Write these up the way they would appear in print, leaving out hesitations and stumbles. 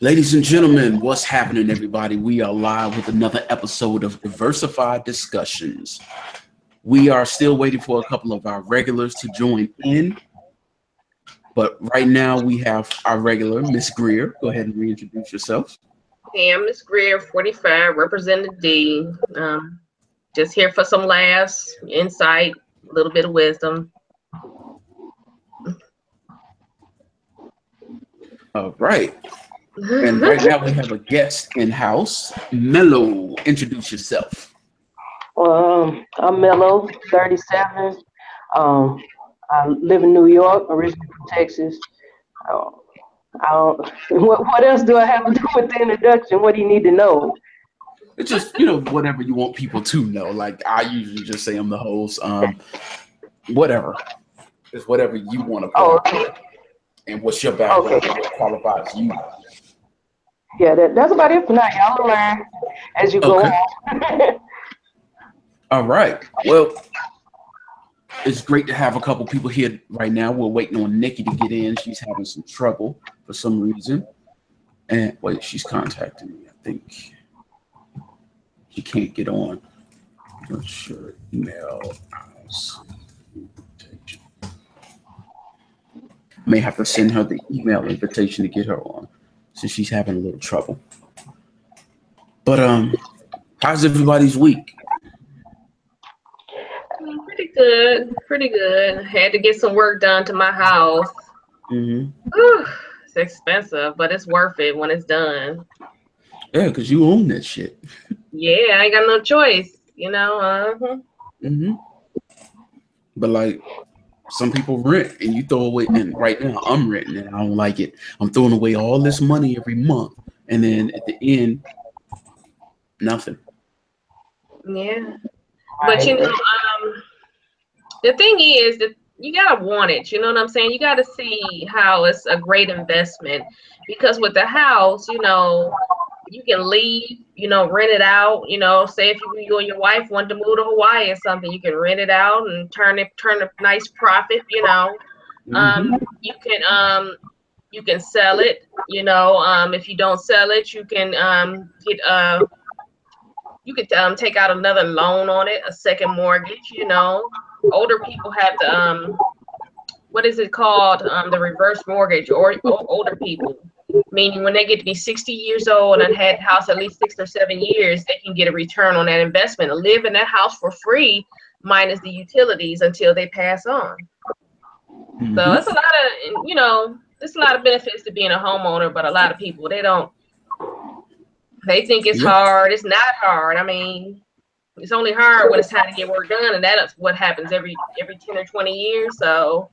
Ladies and gentlemen, what's happening, everybody? We are live with another episode of Diversified Discussions. We are still waiting for a couple of our regulars to join in, but right now we have our regular, Miss Greer. Go ahead and reintroduce yourself. Hey, I'm Miss Greer, 45, Representative D. Just here for some laughs, insight, a little bit of wisdom. All right. And right now we have a guest in house. Mello, introduce yourself. I'm Mello, 37. I live in New York, originally from Texas. What else do I have to do with the introduction? What do you need to know? It's just, whatever you want people to know. Like I usually just say I'm the host. Whatever. It's whatever you want to put out. And what's your background? Okay. What qualifies you? Yeah, that's about it for now. Y'all will learn as you go on. All right. Well, it's great to have a couple people here right now. We're waiting on Nikki to get in. She's having some trouble for some reason. And wait, she's contacting me. I think she can't get on. Not sure. Email. May have to send her the email invitation to get her on, since she's having a little trouble. But how's everybody's week? Pretty good, pretty good. I had to get some work done to my house. Mm-hmm. It's expensive, but it's worth it when it's done. Yeah, because you own that shit. Yeah, I ain't got no choice, Mm-hmm. But like, some people rent and you throw away, and right now I'm renting and I don't like it. I'm throwing away all this money every month, and then at the end, nothing. Yeah. But the thing is that you gotta want it, you know what I'm saying? You gotta see how it's a great investment, because with the house, you can leave, rent it out, say if you and your wife want to move to Hawaii or something, you can rent it out and turn a nice profit, Mm-hmm. You can sell it, if you don't sell it, you can take out another loan on it, a second mortgage, Older people have the what is it called? The reverse mortgage, or older people. Meaning when they get to be 60 years old and had house at least 6 or 7 years, they can get a return on that investment and live in that house for free, minus the utilities, until they pass on. Mm-hmm. So it's there's a lot of benefits to being a homeowner, but a lot of people, they think it's hard. It's not hard. I mean, it's only hard when it's time to get work done, and that's what happens every 10 or 20 years. So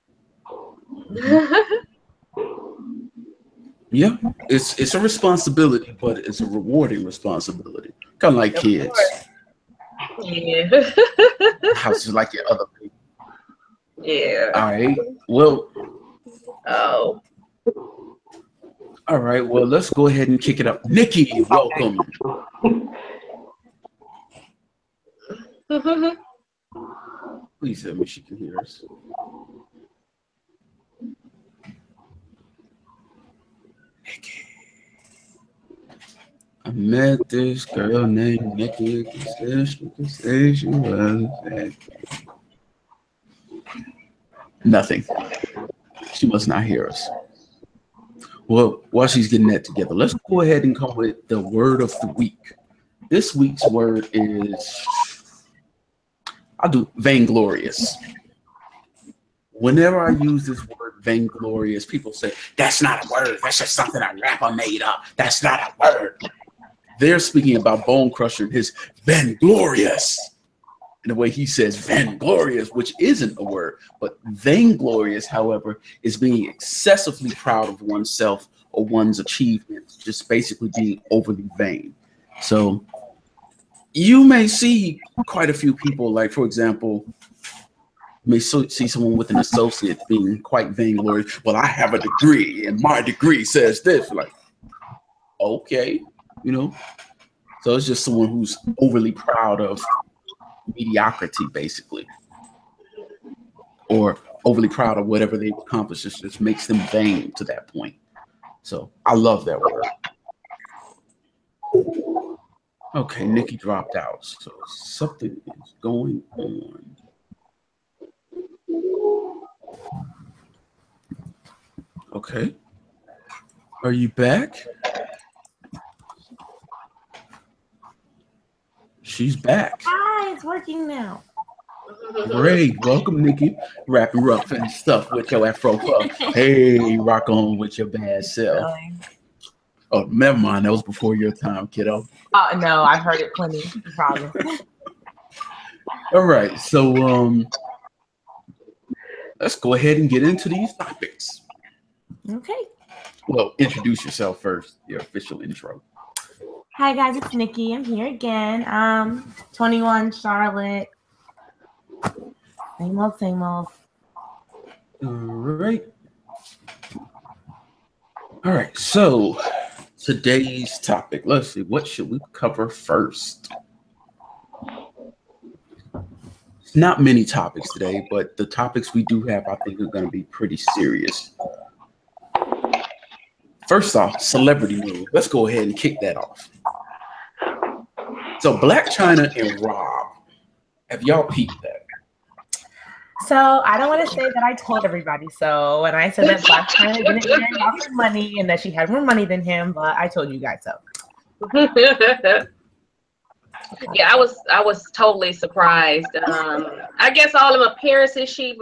yeah, it's a responsibility, but it's a rewarding responsibility. Kind of like kids. Yeah. House is like your other people. Yeah. All right. Well. Oh. All right. Well, let's go ahead and kick it up. Nikki, welcome. Please tell me she can hear us. Nikki. I met this girl named Nikki. She was nothing. She must not hear us. Well, while she's getting that together, let's go ahead and come with the word of the week. This week's word is, I'll do vainglorious. Whenever I use this word vainglorious, people say, that's not a word. That's just something a rapper made up. That's not a word. They're speaking about Bone Crusher, his vainglorious. In the way he says vainglorious, which isn't a word, but vainglorious, however, is being excessively proud of oneself or one's achievements, just basically being overly vain. So you may see quite a few people, like, for example, you may see someone with an associate being quite vainglorious. Well, I have a degree and my degree says this. Like, okay, So it's just someone who's overly proud of mediocrity, basically, or overly proud of whatever they've accomplished. It just makes them vain to that point. So I love that word. Okay, Nikki dropped out, so something is going on. Okay. Are you back? She's back. Hi, it's working now. Great. Welcome, Nikki. Rapping rough and stuff with your afro puff. Hey, rock on with your bad self. Really? Oh, never mind. That was before your time, kiddo. No, I've heard it plenty. No problem. All right. So let's go ahead and get into these topics. Okay. Well, introduce yourself first, your official intro. Hi guys, it's Nikki. I'm here again. 21, Charlotte. Same old, same old. All right. All right. So today's topic. Let's see. What should we cover first? Not many topics today, but the topics we do have, I think, are going to be pretty serious. First off, celebrity news. Let's go ahead and kick that off. So, Black China and Rob, have y'all peeped that? So I don't want to say that I told everybody. So when I said that Black China didn't marry off her money and that she had more money than him, but I told you guys so. Yeah, I was totally surprised. I guess all them appearances she's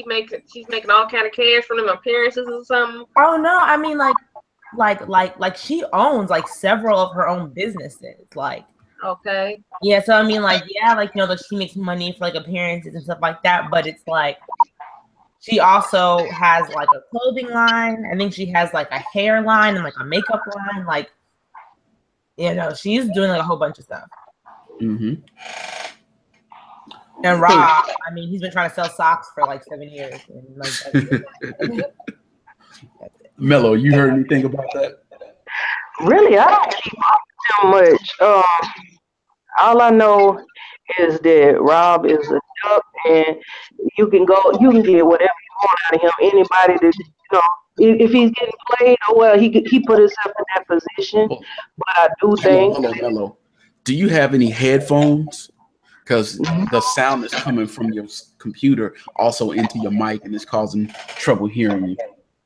making all kind of cash from them appearances or something. Oh no, I mean like she owns like several of her own businesses. Like Okay. yeah, so I mean like yeah, like you know that she makes money for like appearances and stuff like that, but it's like she also has like a clothing line. I think she has like a hair line and like a makeup line. Like you know, she's doing like a whole bunch of stuff. Mm-hmm. And Rob, I mean, he's been trying to sell socks for like 7 years. And like, that's it. Mello, you heard anything about that? Really, I don't keep up too much. All I know is that Rob is a duck, and you can get whatever you want out of him. Anybody that if he's getting played, oh well, he put himself in that position. Well, But I do think. Hold on, Mello. Do you have any headphones? Because the sound that's coming from your computer also into your mic, and it's causing trouble hearing you.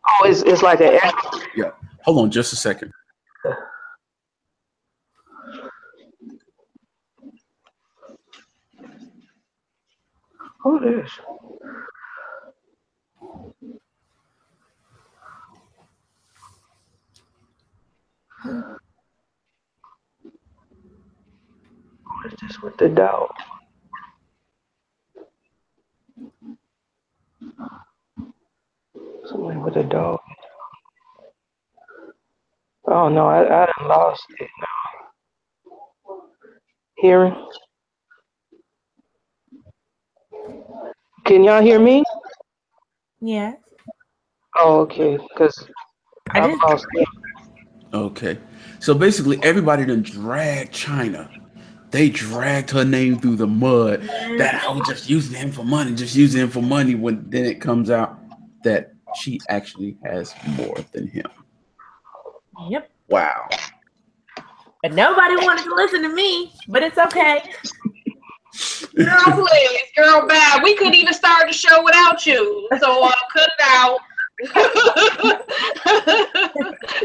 Oh, it's like an echo. Yeah. Hold on just a second. Who this? What is this with the dog? Somebody with a dog. Oh no, I done lost it now. Hearing? Can y'all hear me? Yeah. Oh, okay, because I lost it. Okay. So basically, everybody done dragged China. They dragged her name through the mud. That I was just using him for money, when then it comes out that she actually has more than him. Yep. Wow. But nobody wanted to listen to me, but it's okay. Girl, please, girl, bad. We couldn't even start the show without you. So cut it out.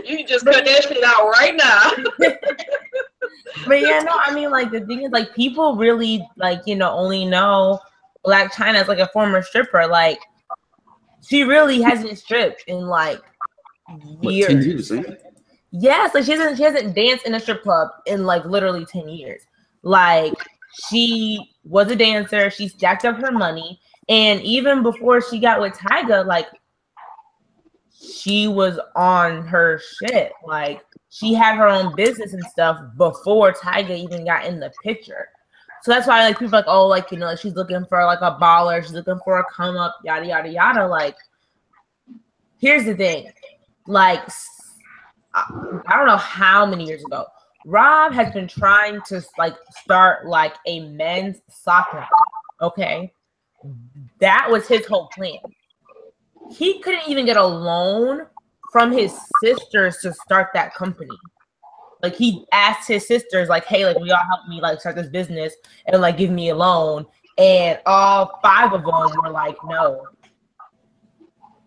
You can just cut that shit out right now. But yeah, no, I mean like the thing is like people really like, you know, only know Black China as like a former stripper. Like she really hasn't stripped in like years. 10 years, ain't it? Yes, like she hasn't danced in a strip club in like literally 10 years. Like she was a dancer, she stacked up her money, and even before she got with Tyga, like she was on her shit. Like she had her own business and stuff before Tyga even got in the picture. So that's why like people are like, oh, like you know, like she's looking for like a baller, she's looking for a come up, yada yada yada. Like, here's the thing, like I don't know how many years ago, Rob has been trying to like start like a men's soccer league, okay? That was his whole plan. He couldn't even get a loan from his sisters to start that company. like he asked his sisters, like, hey, like, will y'all help me like start this business and like give me a loan? And all 5 of them were like, no.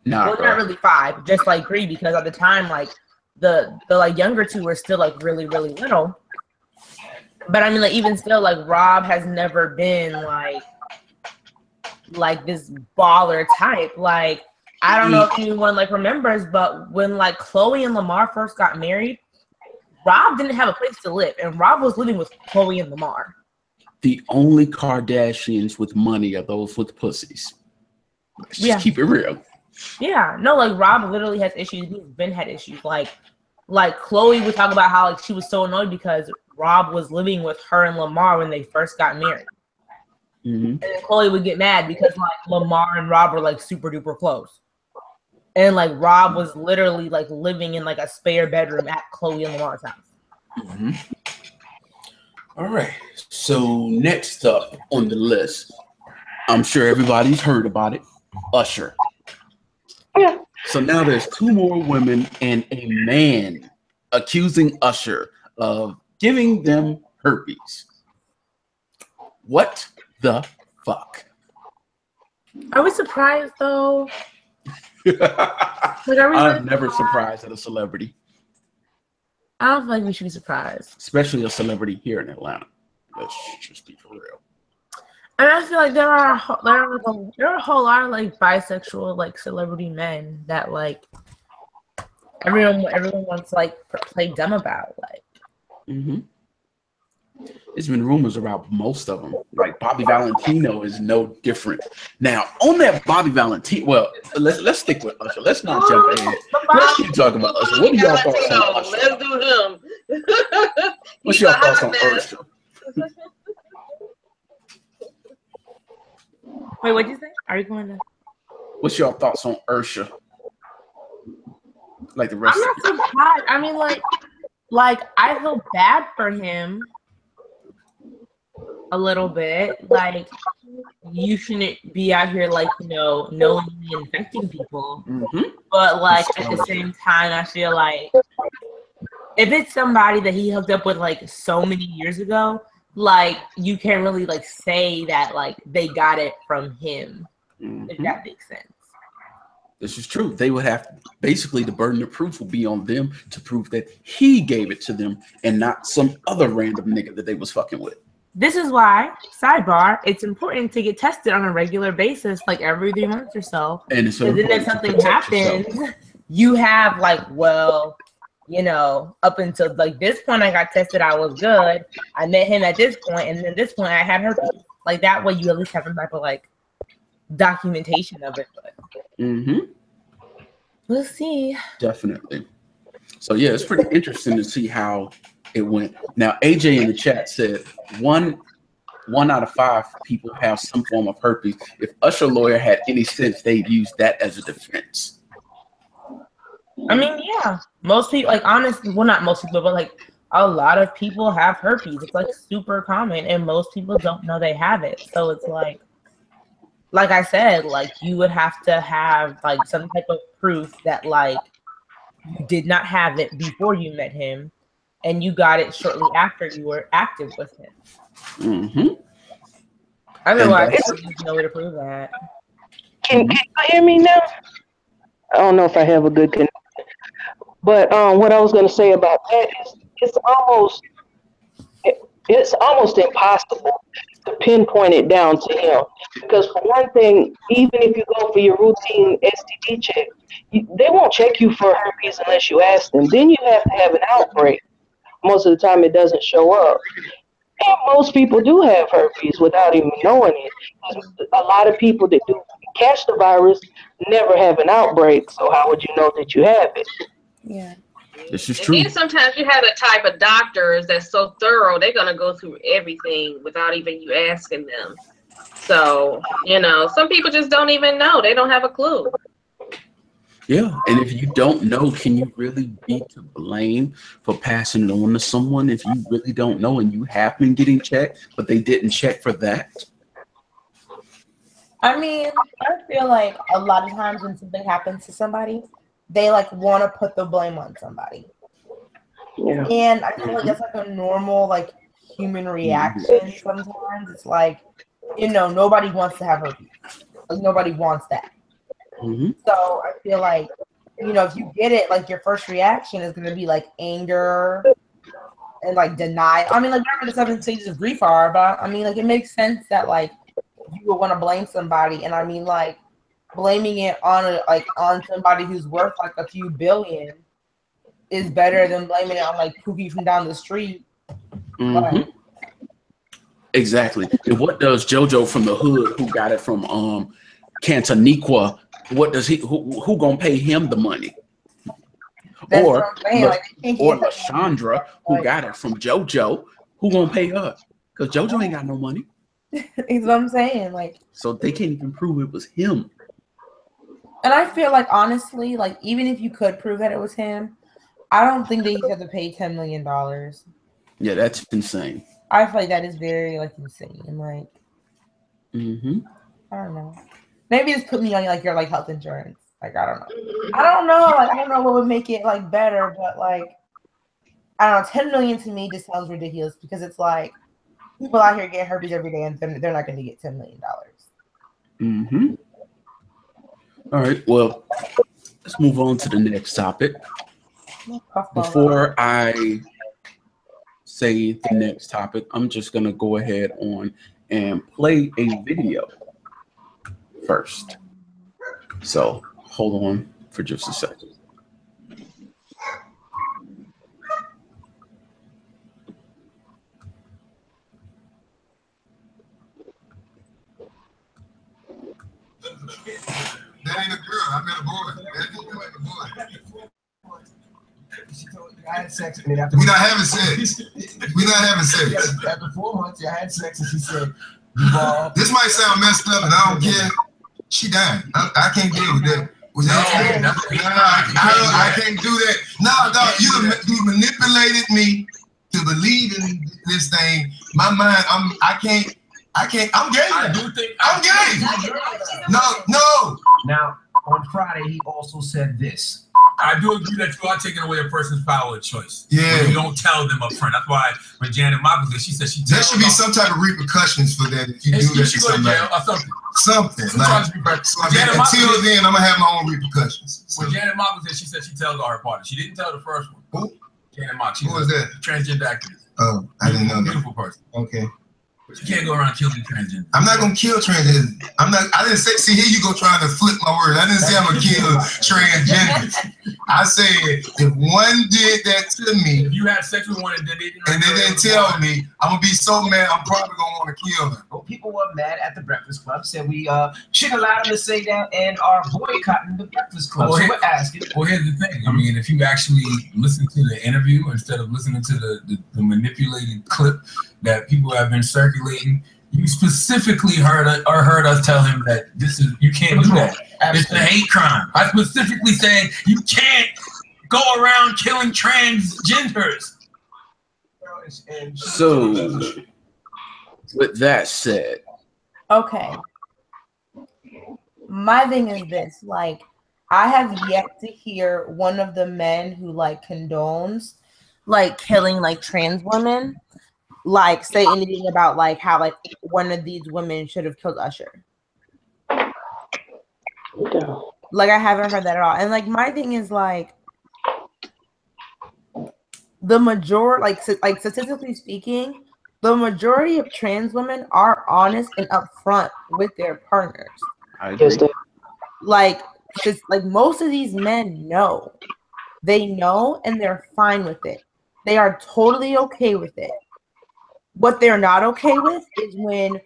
Nah, well, not really 5, just like 3, because at the time, like the like younger 2 were still like really, really little. But I mean, like even still, like Rob has never been like this baller type. Like I don't know if anyone like remembers, but when like Chloe and Lamar first got married, Rob didn't have a place to live, and Rob was living with Chloe and Lamar. The only Kardashians with money are those with pussies. Let's just keep it real. Yeah, no, like Rob literally has issues. He's been had issues. Like Chloe would talk about how like she was so annoyed because Rob was living with her and Lamar when they first got married. Mm-hmm. And then Chloe would get mad because like Lamar and Rob were like super duper close. And like Rob was literally like living in like a spare bedroom at Chloe and Lamar's house. Mm-hmm. All right. So next up on the list, I'm sure everybody's heard about it, Usher. Yeah. So now there's 2 more women and a man accusing Usher of giving them herpes. What the fuck? Are we surprised though? Like, I'm never surprised at a celebrity. I don't feel like we should be surprised. Especially a celebrity here in Atlanta. Let's just be for real. And I feel like there are a whole lot of like bisexual like celebrity men that like everyone wants to like play dumb about. Like, There's been rumors about most of them. Like Bobby Valentino is no different. Now on that Bobby Valentino, well, let's stick with Usher. Let's not jump ahead. Let's keep talking about Usher. What are y'all thoughts on Usher? Let's do him. What's your thoughts on Usher? Wait, what'd you say? Are you going to? What's your thoughts on Usher? Like the rest. I'm not surprised. I mean, like I feel bad for him a little bit. Like you shouldn't be out here like knowingly infecting people. But like at the same time, I feel like if it's somebody that he hooked up with like so many years ago, like you can't really like say that like they got it from him, if that makes sense. This is true. They would have basically the burden of proof will be on them to prove that he gave it to them and not some other random nigga that they was fucking with. This is why, sidebar, it's important to get tested on a regular basis, like every 3 months or so. And it's so then if something happens, you have like, well, up until like this point I got tested, I was good. I met him at this point, and then this point I had herpes. Like that way you at least have some type of like documentation of it. But we'll see. Definitely. So yeah, it's pretty interesting to see how it went. Now AJ in the chat said one out of 5 people have some form of herpes. If Usher lawyer had any sense, they'd use that as a defense. I mean, yeah, most people, like honestly, well, not most people, but like a lot of people have herpes. It's like super common, and most people don't know they have it. So it's like I said, like you would have to have like some type of proof that like you did not have it before you met him, and you got it shortly after you were active with him. Otherwise, there's no way to prove that. Can you hear me now? I don't know if I have a good connection. But what I was going to say about that is it's almost impossible to pinpoint it down to him. Because for one thing, even if you go for your routine STD check, they won't check you for herpes unless you ask them. Then you have to have an outbreak. Most of the time it doesn't show up. And most people do have herpes without even knowing it. A lot of people that do catch the virus never have an outbreak, so how would you know that you have it? Yeah. This is true. And then sometimes you have a type of doctors that's so thorough, they're going to go through everything without even you asking them. So, some people just don't even know. They don't have a clue. Yeah, and if you don't know, can you really be to blame for passing it on to someone if you really don't know and you have been getting checked, but they didn't check for that? I mean, I feel like a lot of times when something happens to somebody, they like want to put the blame on somebody. Yeah. And I feel like that's like a normal like human reaction sometimes. It's like, you know, nobody wants to have herpes. Like nobody wants that. Mm-hmm. So I feel like, you know, if you get it, like your first reaction is gonna be like anger and like deny. I mean, like whatever the 7 stages of grief are, but I mean, like it makes sense that like you would want to blame somebody, and I mean, like blaming it on somebody who's worth like a few billion is better than blaming it on like Pookie from down the street. Mm-hmm. Like, Exactly. And what does JoJo from the hood, who got it from Cantaniqua, what does he? Who gonna pay him the money? that's Or what I'm saying. Like, they can't get LaShondra, who got it from JoJo, who gonna pay her? Because JoJo ain't got no money. Is what I'm saying. Like, So they can't even prove it was him. and I feel like honestly, like even if you could prove that it was him, I don't think that he should have to pay $10 million. Yeah, that's insane. I feel like that is very like insane. Like, Mm-hmm. I don't know. Maybe just put me on like your like health insurance. Like I don't know. I don't know. Like I don't know what would make it like better, but like I don't know. 10 million to me just sounds ridiculous because it's like people out here get herpes every day and they're not going to get $10 million. Mm-hmm. All right. Well, let's move on to the next topic. Before I say the next topic, I'm just gonna go ahead on and play a video first. So hold on for just a second. That ain't a girl. I met a boy. That ain't like a boy. She told me I had sex, and then after We're not having sex. We're not having sex. After 4 months, I had sex, and she said, Duval. This might sound messed up, and I don't care. She died. I can't deal with that. I can't do that. No, dog, you manipulated me to believe in this thing. My mind, I can't. I'm gay. I do think I'm gay. No. Now, on Friday, he also said this. I do agree that you are taking away a person's power of choice. Yeah. When you don't tell them up front. That's why when Janet Mock was there, she said there should be some type of repercussions for that if you do that to somebody. Something. Like, until then, I'm gonna have my own repercussions. When Janet Mock was there, she said she tells all her partners. She didn't tell the first one. Who? Janet Mock. Who was that? Transgender activist. Oh, I didn't know that. Beautiful person. Okay. But you can't go around killing transgender. I'm not gonna kill transgender. I didn't say. See, here you go trying to flip my word. I didn't say I'm gonna kill transgenders. I said if one did that to me, if you had sex with one and they didn't tell me, I'm gonna be so mad. I'm probably gonna want to kill them. Well, people were mad at the Breakfast Club. Said we should allow them to say that and are boycotting the Breakfast Club. So we're asking. Well, here's the thing. I mean, if you actually listen to the interview instead of listening to the manipulated clip that people have been circulating, you specifically heard us tell him that you can't do that. It's a hate crime. I specifically said you can't go around killing transgenders. So, with that said, okay. My thing is this: like, I have yet to hear one of the men who like condones like killing like trans women like say anything about like how like one of these women should have killed Usher. Like I haven't heard that at all. And like my thing is like the majority, like statistically speaking, the majority of trans women are honest and upfront with their partners. I agree. Like most of these men know. They know and they're fine with it. They are totally okay with it. What they're not okay with is when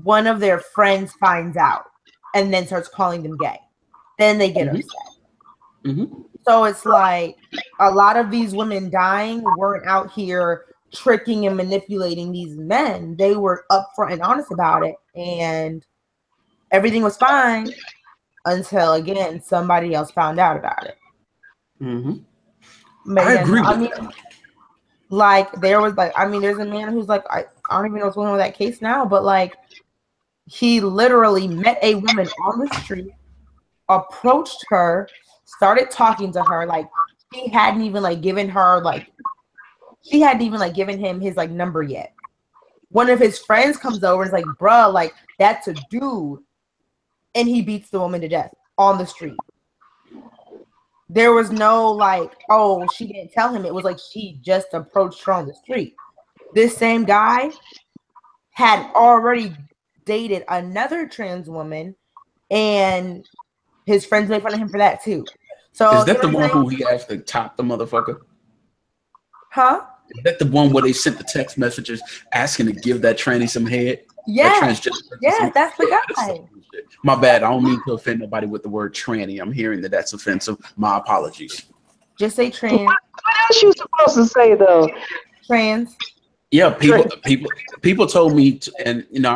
one of their friends finds out and then starts calling them gay. Then they get upset. Mm-hmm. So it's like a lot of these women dying weren't out here tricking and manipulating these men. They were upfront and honest about it, and everything was fine until again somebody else found out about it. Mm-hmm. I agree. I mean, like there was like, I mean, there's a man who's like, I don't even know what's going on with that case now, but like he literally met a woman on the street, approached her, started talking to her, like he hadn't even like given her like she hadn't even like given him his like number yet. One of his friends comes over and is like, bruh, like that's a dude. And he beats the woman to death on the street. There was no like, oh, she didn't tell him. It was like she just approached her on the street. This same guy had already dated another trans woman, and his friends made fun of him for that too. So is that the one who he actually topped the motherfucker? Huh? Is that the one where they sent the text messages asking to give that tranny some head? Yeah, yeah, that's the guy. My bad. I don't mean to offend nobody with the word tranny. I'm hearing that that's offensive. My apologies. Just say trans. What else you supposed to say though? Trans. Yeah, people told me, and you know,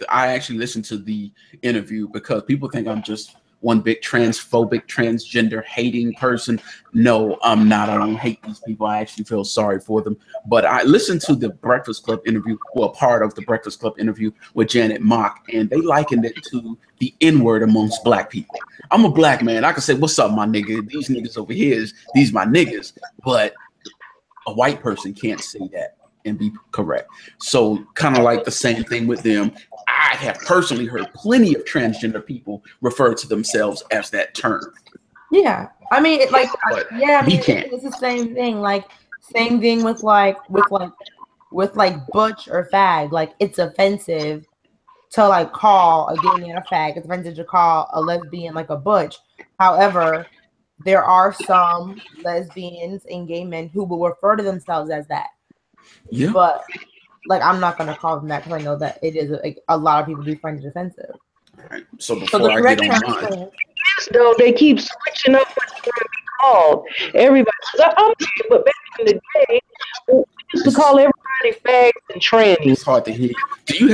I actually listened to the interview because people think I'm just one big transphobic, transgender hating person. No, I'm not. I don't hate these people. I actually feel sorry for them. But I listened to the Breakfast Club interview, well, part of the Breakfast Club interview with Janet Mock, and they likened it to the N-word amongst black people. I'm a black man. I can say, what's up, my nigga? These niggas over here, these my niggas. But a white person can't say that and be correct. So kind of like the same thing with them. I have personally heard plenty of transgender people refer to themselves as that term. Yeah, I mean, it, like, yeah, I mean, can't. It's the same thing. Like, same thing with like butch or fag. Like, it's offensive to like call a gay man a fag. It's offensive to call a lesbian like a butch. However, there are some lesbians and gay men who will refer to themselves as that. Yeah. But like, I'm not gonna call them that because I know that it is a lot of people do find it offensive. All right. So before I get on mine, though they keep switching up what's going to be called. Everybody, but back in the day, we used to call everybody fags and trannies. It's hard to hear. Do you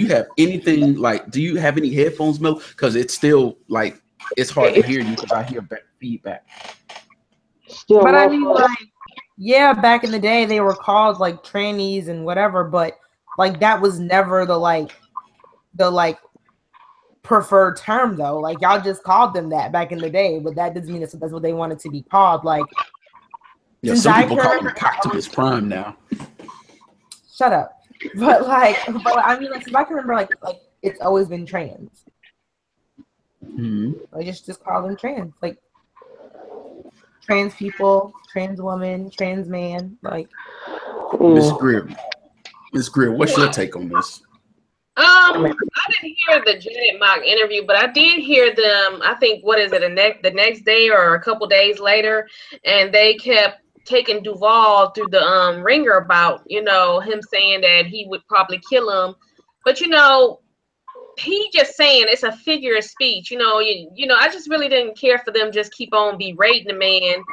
have anything like? Do you have any headphones, Mel? Because it's still like it's hard to hear you because I hear feedback. Still, but I mean, like, yeah, back in the day they were called like trannies and whatever, but like that was never the preferred term though. Like, y'all just called them that back in the day, but that doesn't mean that's what they wanted to be called. Like, yeah, some people call them Optimus Prime now. Shut up. But I mean, like, if I can remember, like it's always been trans. Mm-hmm. I just call them trans, like trans people, trans woman, trans man. Like, Miss Greer, what's your take on this? I didn't hear the Janet Mock interview, but I did hear them. I think the next day or a couple days later, and they kept taking Duval through the ringer about him saying that he would probably kill him, but he just saying it's a figure of speech. I just really didn't care for them just keep on berating the man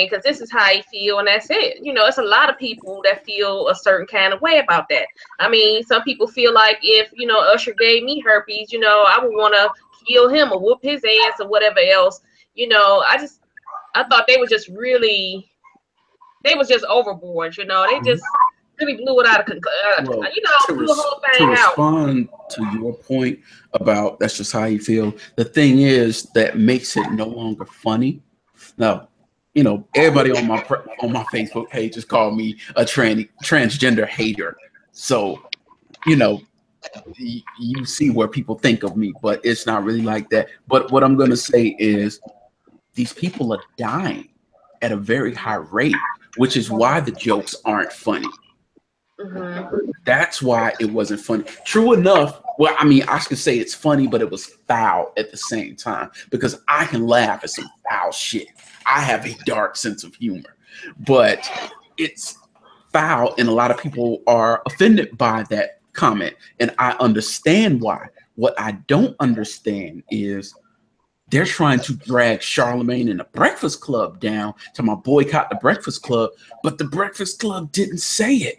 because this is how he feel and that's it. It's a lot of people that feel a certain kind of way about that. I mean, some people feel like if Usher gave me herpes, I would want to kill him or whoop his ass or whatever else. I thought they was just overboard. They just really blew it out of blew the whole thing out. To respond to your point about that's just how you feel, the thing is that makes it no longer funny. Now, everybody on my Facebook page has called me a transgender hater. So, you see where people think of me, but it's not really like that. But what I'm going to say is these people are dying at a very high rate, which is why the jokes aren't funny. Mm-hmm. That's why it wasn't funny. True enough. Well, I mean, I could say it's funny, but it was foul at the same time because I can laugh at some foul shit. I have a dark sense of humor, but it's foul, and a lot of people are offended by that comment, and I understand why. What I don't understand is they're trying to drag Charlamagne and the Breakfast Club down to my boycott the Breakfast Club, but the Breakfast Club didn't say it.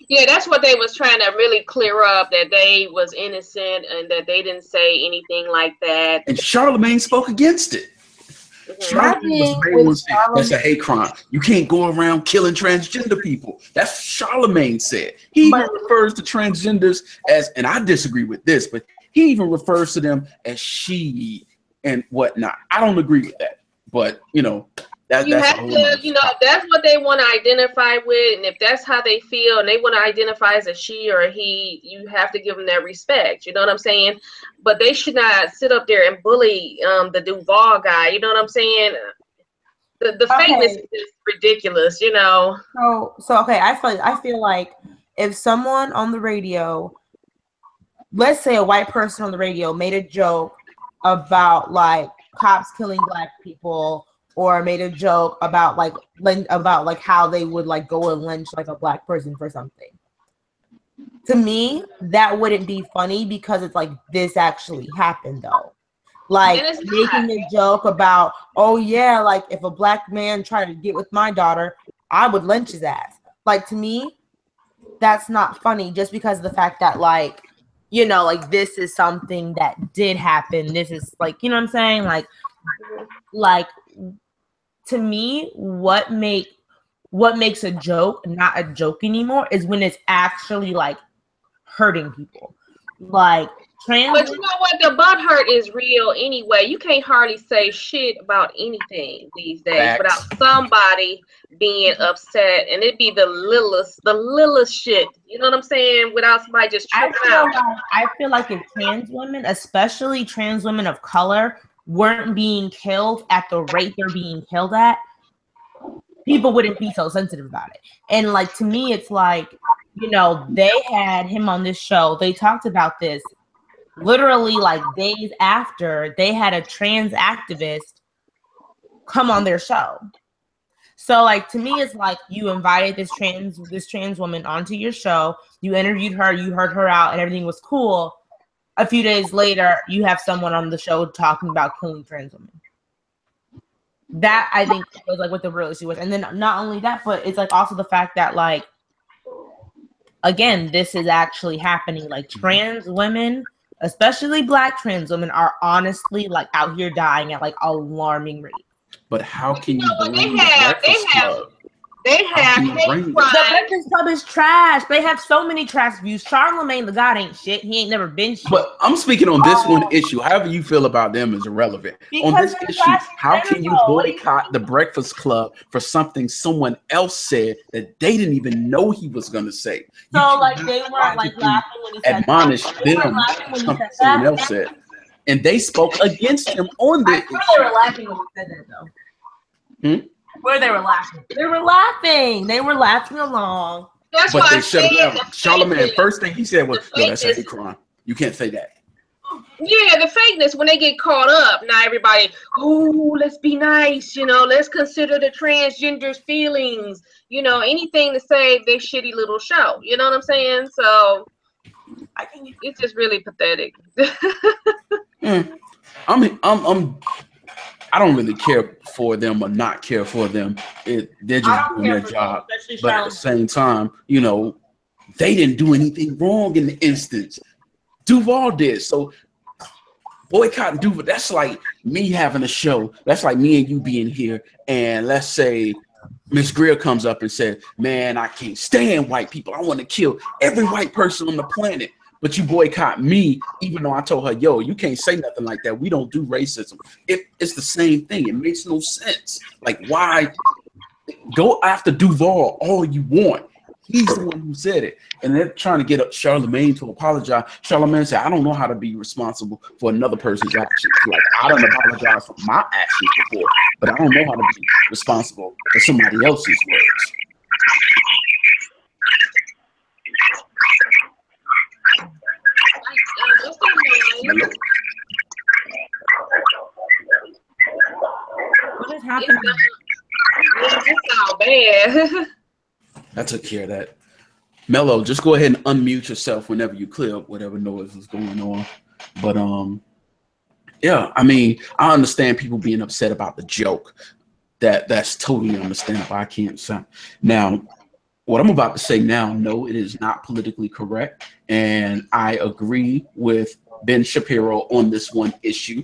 Yeah, that's what they was trying to really clear up, that they was innocent and that they didn't say anything like that. And Charlamagne spoke against it. Charlamagne was the main one. That's a hate crime. You can't go around killing transgender people. That's what Charlamagne said. He even refers to transgenders as, and I disagree with this, but he even refers to them as she and whatnot. I don't agree with that, but You have to, you know, if that's what they want to identify with, and if that's how they feel, and they want to identify as a she or a he, you have to give them that respect. You know what I'm saying? But they should not sit up there and bully the Duval guy. You know what I'm saying? The fakeness is ridiculous. You know. So okay, I feel like if someone on the radio, let's say a white person on the radio, made a joke about like cops killing black people, or made a joke about like how they would like go and lynch like a black person for something. To me, that wouldn't be funny because it's like this actually happened though. Like making a joke about, oh yeah, like if a black man tried to get with my daughter, I would lynch his ass. Like to me, that's not funny just because of the fact that like, you know, like this is something that did happen. This is like, you know what I'm saying? Like to me, what makes a joke not a joke anymore is when it's actually like hurting people. Like but you know what? The butt hurt is real anyway. You can't hardly say shit about anything these days without somebody being upset, and it'd be the littlest shit. You know what I'm saying? Without somebody just tripping out. I feel like if trans women, especially trans women of color, weren't being killed at the rate they're being killed at, people wouldn't be so sensitive about it. And like to me, it's like, you know, they had him on this show. They talked about this literally like days after they had a trans activist come on their show. So like to me, it's like you invited this trans woman onto your show, you interviewed her, you heard her out, and everything was cool. A few days later, you have someone on the show talking about killing trans women. That I think was like what the real issue was. And then not only that, but it's like also the fact that like, again, this is actually happening. Like trans women, especially black trans women, are honestly like out here dying at like alarming rate. But how can you blame the Breakfast Club? The Breakfast Club is trash. They have so many trash views. Charlamagne the God ain't shit. He ain't never been shit. But I'm speaking on this one issue. However you feel about them is irrelevant. On this issue, how can you boycott the Breakfast Club for something someone else said that they didn't even know he was going to say? So like they weren't like laughing when he said admonish them something someone else said. And they spoke against him on this issue. They were laughing when he said that though. Where they were laughing. They were laughing along. But they shut him down. Charlamagne, first thing he said was, yo, that's a hate crime. You can't say that. Yeah, the fakeness, when they get caught up, now everybody, oh, let's be nice, you know, let's consider the transgender's feelings, you know, anything to save their shitty little show. You know what I'm saying? So it's just really pathetic. I don't really care for them or not care for them. They're just doing their job. But at the same time, you know, they didn't do anything wrong in the instance. Duval did. So boycotting Duval, that's like me having a show. That's like me and you being here. And let's say Miss Greer comes up and says, man, I can't stand white people. I want to kill every white person on the planet. But you boycott me, even though I told her, yo, you can't say nothing like that. We don't do racism. It's the same thing. It makes no sense. Like, why go after Duval all you want? He's the one who said it. And they're trying to get Charlamagne to apologize. Charlamagne said, I don't know how to be responsible for another person's actions. Like, I don't apologize for my actions before, but I don't know how to be responsible for somebody else's words. What is happening? It's all bad. I took care of that. Mello, just go ahead and unmute yourself whenever you clear up whatever noise is going on. But yeah, I mean, I understand people being upset about the joke. That's totally understandable. I can't say. Now, what I'm about to say now, no, it is not politically correct. And I agree with Ben Shapiro on this one issue.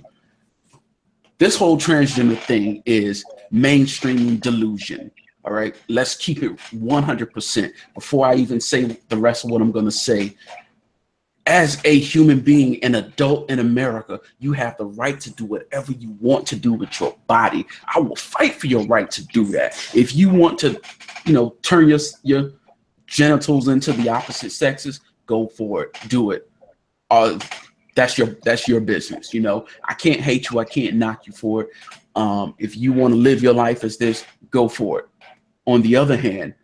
This whole transgender thing is mainstream delusion. All right, let's keep it 100%. Before I even say the rest of what I'm going to say, as a human being, an adult in America, you have the right to do whatever you want to do with your body. I will fight for your right to do that. If you want to, turn your genitals into the opposite sexes, go for it. Do it. That's your business. I can't hate you. I can't knock you for it. If you want to live your life as this, go for it. On the other hand,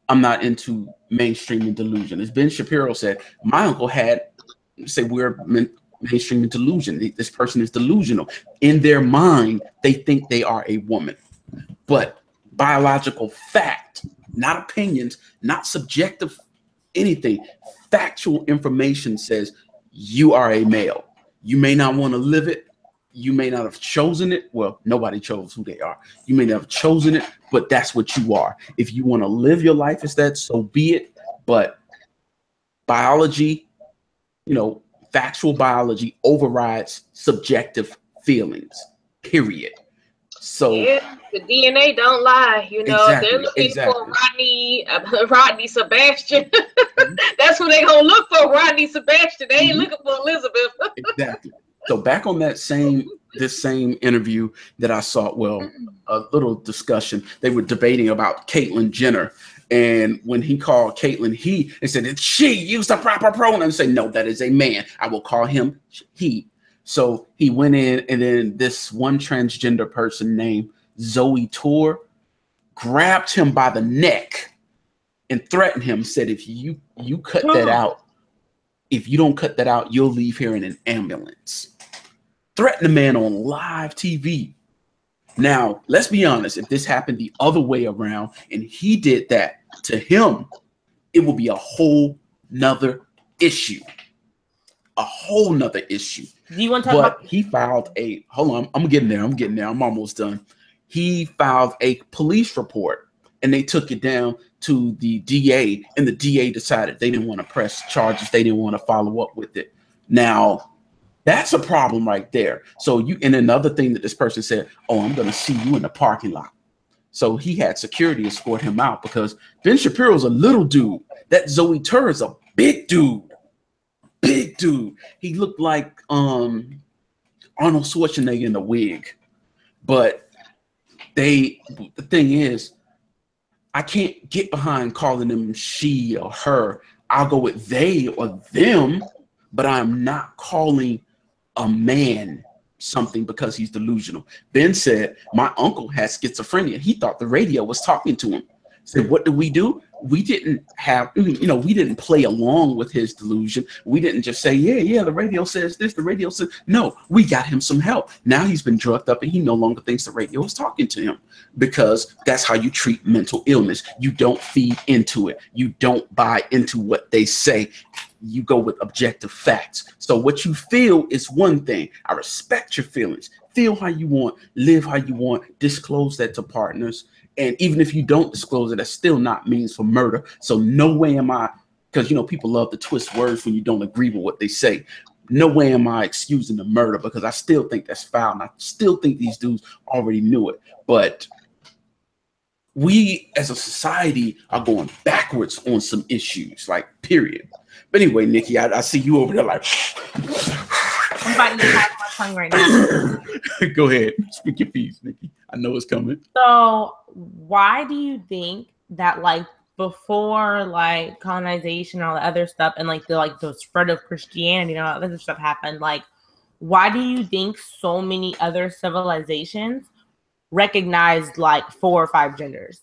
I'm not into mainstream delusion. As Ben Shapiro said, my uncle we're mainstream delusion. This person is delusional. In their mind, they think they are a woman. But biological fact, not opinions, not subjective anything, factual information says you are a male. You may not want to live it. You may not have chosen it. Well, nobody chose who they are. You may not have chosen it, but that's what you are. If you want to live your life as that, so be it. But biology, factual biology overrides subjective feelings, period. So yeah, the DNA don't lie. Exactly, they're looking for Rodney Sebastian. That's who they gonna look for, Rodney Sebastian. They ain't looking for Elizabeth. Exactly. So back on this same interview that I saw, a little discussion, they were debating about Caitlyn Jenner. And when he called Caitlyn they said, it's she, use the proper pronoun, and say, no, that is a man. I will call him he. So he went in, and then this one transgender person named Zoe Tour grabbed him by the neck and threatened him, said, if you cut that out, if you don't cut that out, you'll leave here in an ambulance. Threatened the man on live TV. Now, let's be honest. If this happened the other way around and he did that to him, it would be a whole nother issue. A whole nother issue. Do you want to talk about? He filed hold on, I'm getting there. I'm almost done. He filed a police report and they took it down to the DA, and the DA decided they didn't want to press charges. They didn't want to follow up with it. Now, that's a problem right there. So and another thing that this person said, I'm going to see you in the parking lot. So he had security escort him out because Ben Shapiro's a little dude. That Zoe Tur is a big dude. Big dude. He looked like Arnold Schwarzenegger in a wig. But the thing is, I can't get behind calling them she or her. I'll go with they or them, but I'm not calling a man something because he's delusional. Ben said, my uncle has schizophrenia. He thought the radio was talking to him. Said, what did we do? We didn't we didn't play along with his delusion. We didn't just say, yeah, the radio says this, the radio says, no, we got him some help. Now he's been drugged up and he no longer thinks the radio is talking to him, because that's how you treat mental illness. You don't feed into it. You don't buy into what they say. You go with objective facts. So what you feel is one thing. I respect your feelings. Feel how you want, live how you want, disclose that to partners. And even if you don't disclose it, that's still not means for murder. So no way am I, because people love to twist words when you don't agree with what they say. No way am I excusing the murder, because I still think that's foul. And I still think these dudes already knew it. But we as a society are going backwards on some issues, like period. But anyway, Nikki, I see you over there like. I'm biting the side of my tongue right now. Go ahead. Speak your piece, Nikki. I know it's coming. So why do you think that before colonization and all the other stuff and the spread of Christianity and all that other stuff happened, why do you think so many other civilizations recognized 4 or 5 genders?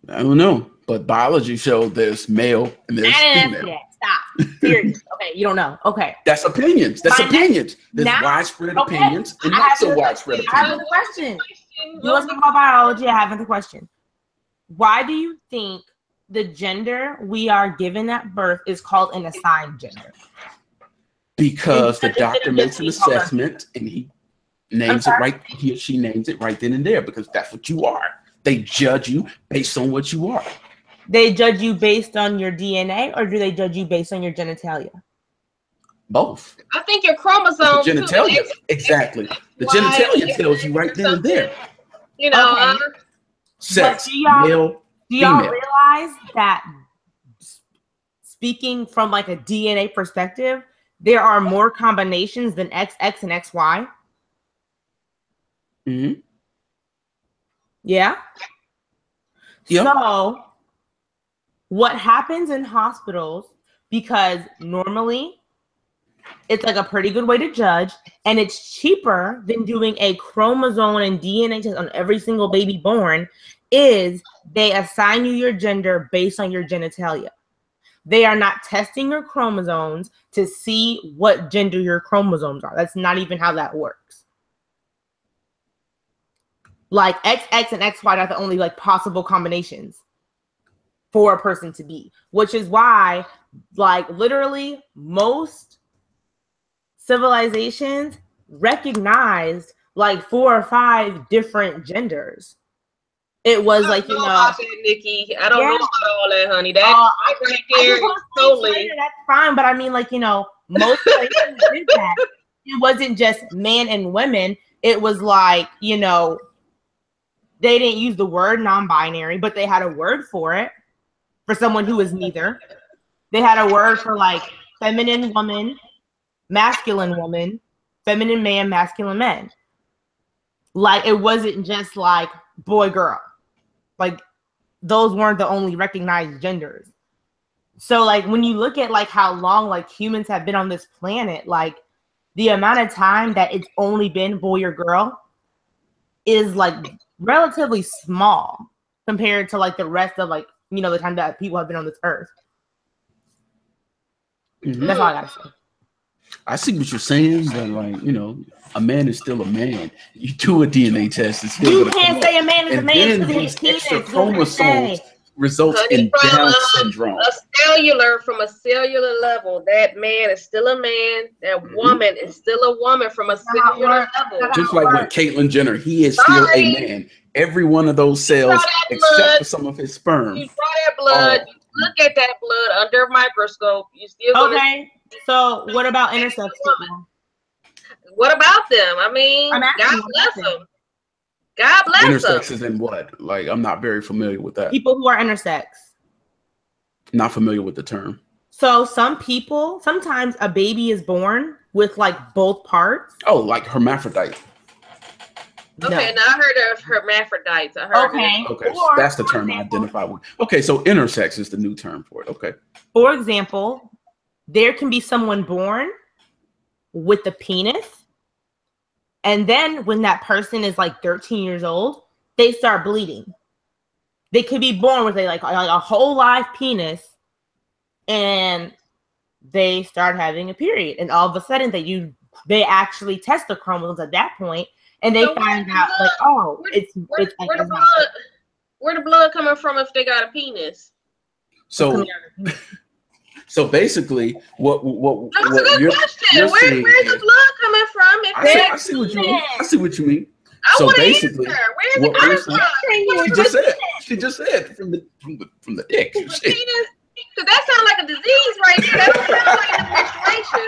I don't know, but biology showed there's male and there's female. Stop. Serious. Okay, you don't know. Okay. That's opinions. There's widespread opinions and not so widespread opinions. I have a question. You want to talk about biology? I have another question. Why do you think the gender we are given at birth is called an assigned gender? Because the doctor makes an assessment and he names it right. He or she names it right then and there, because that's what you are. They judge you based on what you are. They judge you based on your DNA, or do they judge you based on your genitalia? Both. I think your chromosomes. The genitalia, exactly. The genitalia tells you right then and there. Okay. Sex, do y'all male, do y'all female. realize that speaking from like a DNA perspective, there are more combinations than XX and XY. Mm-hmm. Yeah. Yep. So what happens in hospitals, because normally it's like a pretty good way to judge, and it's cheaper than doing a chromosome and DNA test on every single baby born, is they assign you your gender based on your genitalia. They are not testing your chromosomes to see what gender your chromosomes are. That's not even how that works. Like XX and XY are the only like possible combinations for a person to be, which is why like literally most civilizations recognized like 4 or 5 different genders. It was like, you know, about that, Nikki. I don't know about all that, honey. That right there is totally. That's fine, but I mean, like, you know, most places did that. It wasn't just men and women. It was like, you know, they didn't use the word non-binary, but they had a word for it for someone who is neither. They had a word for like feminine woman, masculine woman, feminine man, masculine man. Like it wasn't just like boy, girl. Like those weren't the only recognized genders. So like when you look at like how long like humans have been on this planet, like the amount of time that it's only been boy or girl is like relatively small compared to like the rest of like, you know, the time that people have been on this earth. Mm-hmm. That's all I gotta say. I see what you're saying, but like, you know, a man is still a man. You do a DNA test, it's still you can't say a man is a man. Then these extra chromosomes results in Down syndrome. From a cellular level, that man is still a man. That woman is still a woman from a cellular level. Just like with Caitlyn Jenner, he is still a man. Every one of those cells, except for some of his sperm. You draw that blood. Look at that blood under a microscope. You still okay. So what about intersex people? What about them? I mean, God bless them. God bless them. Intersex is in what? Like, I'm not very familiar with that. People who are intersex. Not familiar with the term. So some people, sometimes a baby is born with like both parts. Oh, like hermaphrodite. Okay, now I heard of hermaphrodites. I heard Okay, so that's the term I identify with. Okay, so intersex is the new term for it. Okay. For example, there can be someone born with the penis, and then when that person is like 13 years old, they start bleeding. They could be born with like a whole live penis, and they start having a period, and all of a sudden they actually test the chromosomes at that point. And they find out like, oh, where the blood coming from if they got a penis? So basically, what that's a good question. Where's the blood coming from? I see what you mean. I see what you mean. So basically, where's it coming from? She just said from the dick. Because that sounds like a disease right there. That don't sound like an administration.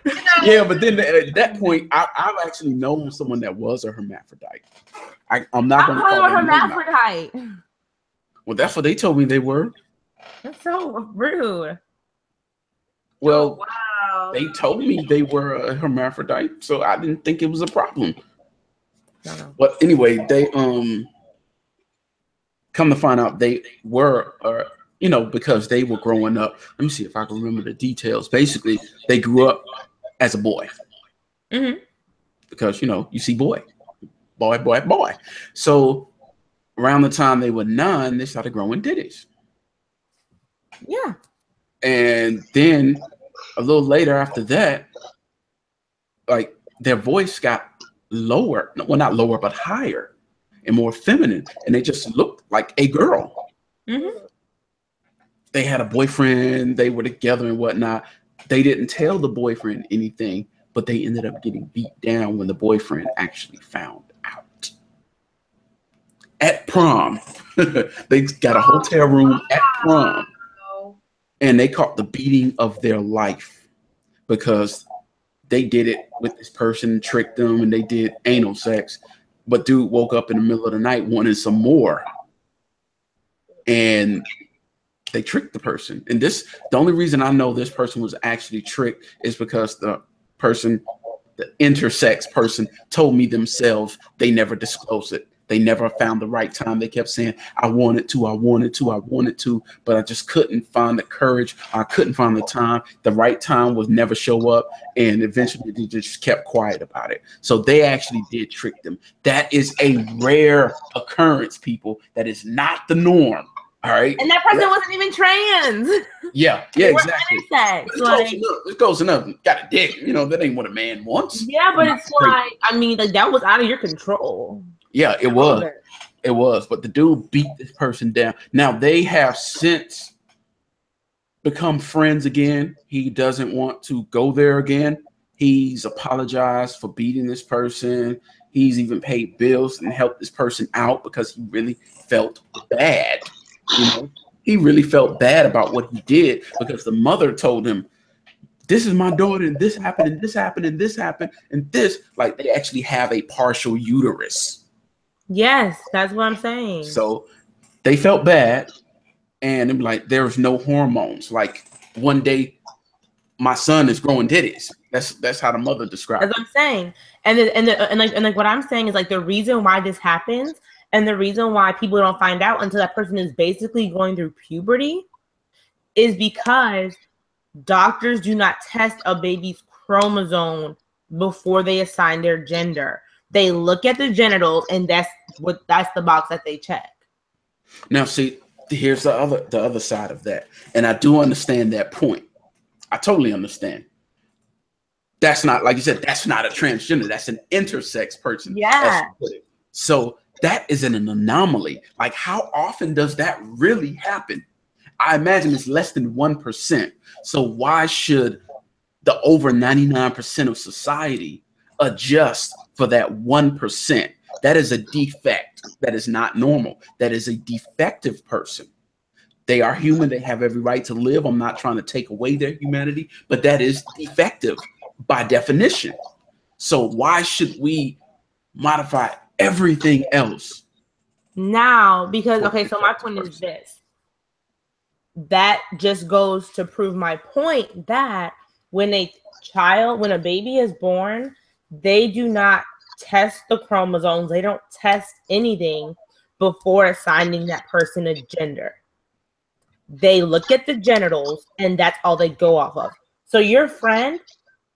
You know? Yeah, but then at that point, I've actually known someone that was a hermaphrodite. I'm not going to call them hermaphrodite. Well, that's what they told me they were. That's so rude. Well, they told me they were a hermaphrodite, so I didn't think it was a problem. No. But anyway, they come to find out they were. You know, because they were growing up. Let me see if I can remember the details. Basically, they grew up as a boy. Mm-hmm. Because, you know, you see boy. So around the time they were 9, they started growing titties. Yeah. And then a little later after that, like their voice got lower. Well, not lower, but higher and more feminine. And they just looked like a girl. Mm-hmm. They had a boyfriend, they were together and whatnot. They didn't tell the boyfriend anything, but they ended up getting beat down when the boyfriend actually found out. At prom. They got a hotel room at prom. And they caught the beating of their life because they did it with this person, tricked them, and they did anal sex. But dude woke up in the middle of the night wanting some more. And They tricked the person. And the only reason I know this person was actually tricked is because the intersex person told me themselves they never disclosed it. They never found the right time. They kept saying, I wanted to, but I just couldn't find the courage. I couldn't find the time. The right time would never show up. And eventually they just kept quiet about it. So they actually did trick them. That is a rare occurrence, people. That is not the norm. All right. And that person wasn't even trans. Yeah, exactly. It's close enough. Got a dick. You know, that ain't what a man wants. Yeah, but it's like, I mean, like that was out of your control. Yeah, it was. It was. But the dude beat this person down. Now, they have since become friends again. He doesn't want to go there again. He's apologized for beating this person. He's even paid bills and helped this person out because he really felt bad. You know, he really felt bad about what he did because the mother told him, this is my daughter, and this happened, and this happened, and this happened, and this. Like, they actually have a partial uterus. Yes, that's what I'm saying. So they felt bad, and like, there's no hormones. Like, one day, my son is growing titties. That's how the mother described it. That's what I'm saying. And like what I'm saying is like the reason why this happens. And the reason why people don't find out until that person is basically going through puberty is because doctors do not test a baby's chromosome before they assign their gender. They look at the genitals, and that's the box that they check. Now, see, here's the other side of that, and I do understand that point. I totally understand. That's not, like you said, that's not a transgender. That's an intersex person. Yeah. So that is an anomaly. Like, how often does that really happen? I imagine it's less than 1%. So why should the over 99% of society adjust for that 1%? That is a defect. That is not normal. That is a defective person. They are human. They have every right to live. I'm not trying to take away their humanity, but that is defective by definition. So why should we modify everything else now? Because, okay, so my point is this. That just goes to prove my point that when a baby is born, they do not test the chromosomes. They don't test anything before assigning that person a gender. They look at the genitals, and that's all they go off of. So your friend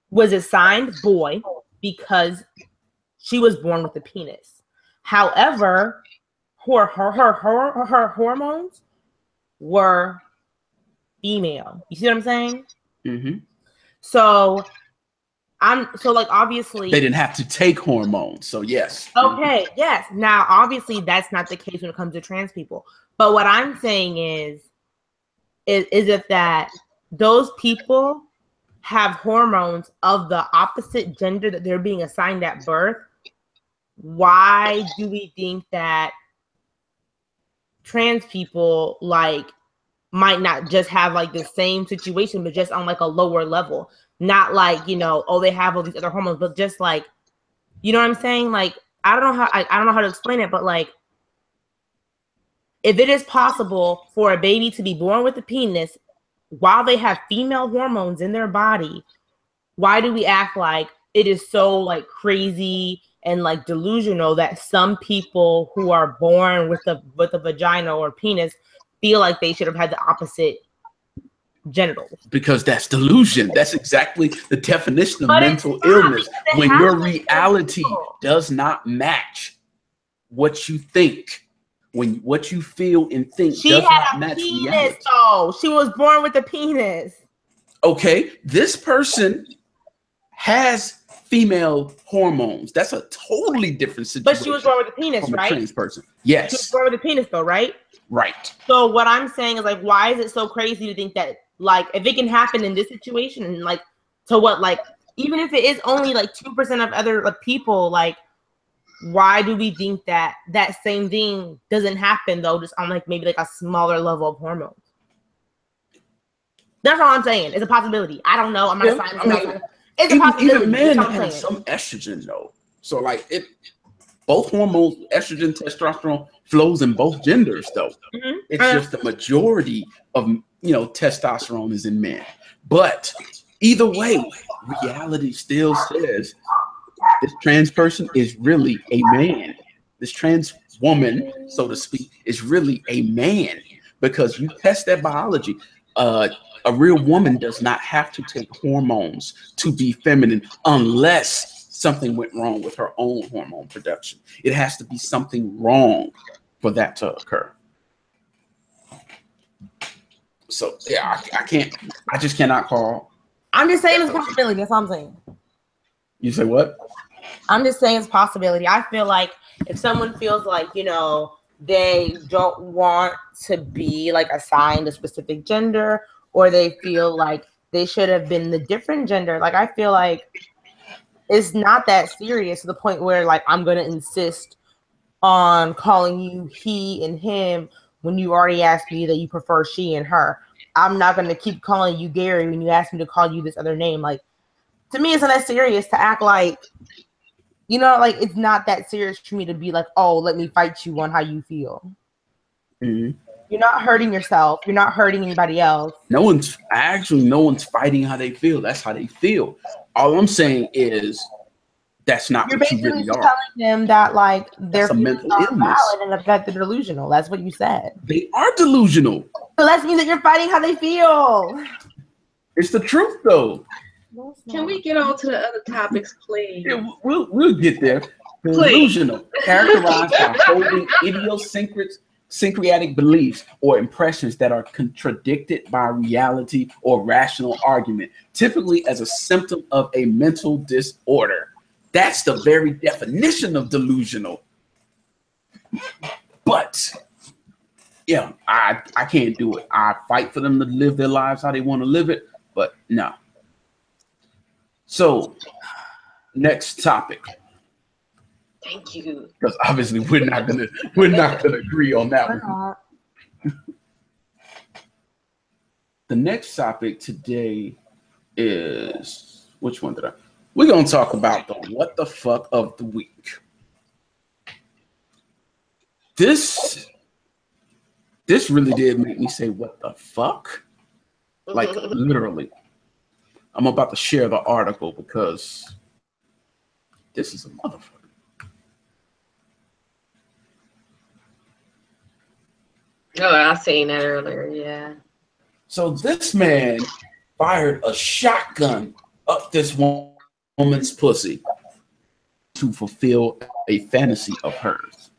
was assigned boy because she was born with a penis. However, her hormones were female. You see what I'm saying? Mm-hmm. So like obviously they didn't have to take hormones. So yes. Okay, yes. Now obviously that's not the case when it comes to trans people. But what I'm saying is if that those people have hormones of the opposite gender that they're being assigned at birth, why do we think that trans people like might not just have like the same situation, but just on like a lower level? Not like, you know, oh, they have all these other hormones, but just like, you know what I'm saying? Like, I don't know how to explain it, but like, if it is possible for a baby to be born with a penis while they have female hormones in their body, why do we act like it is so like crazy and like delusional that some people who are born with a vagina or penis feel like they should have had the opposite genitals? Because that's delusion. That's exactly the definition of mental illness. When your reality does not match what you think, when what you feel and think does not match reality. Though she was born with a penis. Okay, this person has female hormones. That's a totally different situation. But she was born with a penis, right? A trans person. Yes. She was born with a penis, though, right? Right. So what I'm saying is, like, why is it so crazy to think that, like, if it can happen in this situation, and like, to what, like, even if it is only like 2% of other people, like, why do we think that that same thing doesn't happen though, just on like maybe like a smaller level of hormones? That's all I'm saying. It's a possibility. I don't know. I'm not a scientist. It's a possibility. Even men have some estrogen though. So like Both hormones, estrogen, testosterone, flows in both genders, though. Mhm. It's just the majority of testosterone is in men. But either way, reality still says this trans person is really a man. This trans woman, so to speak, is really a man because you test that biology. A real woman does not have to take hormones to be feminine unless something went wrong with her own hormone production. It has to be something wrong for that to occur. So yeah, I just cannot call. I'm just saying it's a possibility. That's all I'm saying. You say what? I'm just saying it's a possibility. I feel like if someone feels like, they don't want to be like assigned a specific gender, or they feel like they should have been the different gender, like I feel like it's not that serious to the point where like I'm going to insist on calling you he and him when you already asked me that you prefer she and her. I'm not going to keep calling you Gary when you asked me to call you this other name. Like, to me, it's not that serious to act like, like it's not that serious for me to be like, oh, let me fight you on how you feel. Mm-hmm. You're not hurting yourself. You're not hurting anybody else. No one's fighting how they feel. That's how they feel. All I'm saying is that's not You're what you basically really are. telling them that like their That's a mental feelings are illness. valid and that they're delusional. That's what you said. They are delusional. So that means that you're fighting how they feel. It's the truth, though. Can we get on to the other topics, please? Yeah, we'll get there. Delusional, characterized by holding idiosyncratic beliefs or impressions that are contradicted by reality or rational argument, typically as a symptom of a mental disorder. That's the very definition of delusional. But yeah, I can't do it. I fight for them to live their lives how they want to live it, but no. So, next topic. Thank you. Because obviously we're not gonna agree on that one. The next topic today is which one did I? We're gonna talk about the what the fuck of the week. This really did make me say what the fuck, like literally. I'm about to share the article because this is a motherfucker. Oh, I seen that earlier. Yeah. So this man fired a shotgun up this woman's pussy to fulfill a fantasy of hers.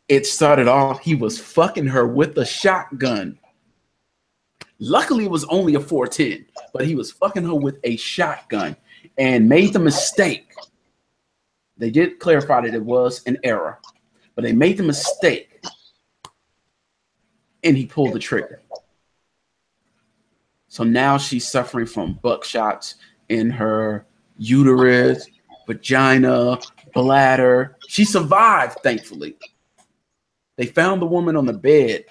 It started off, he was fucking her with a shotgun. Luckily, it was only a 410, but he was fucking her with a shotgun and made the mistake. They did clarify that it was an error, but they made the mistake and he pulled the trigger. So now she's suffering from buckshots in her uterus, vagina, bladder. She survived, thankfully. They found the woman on the bed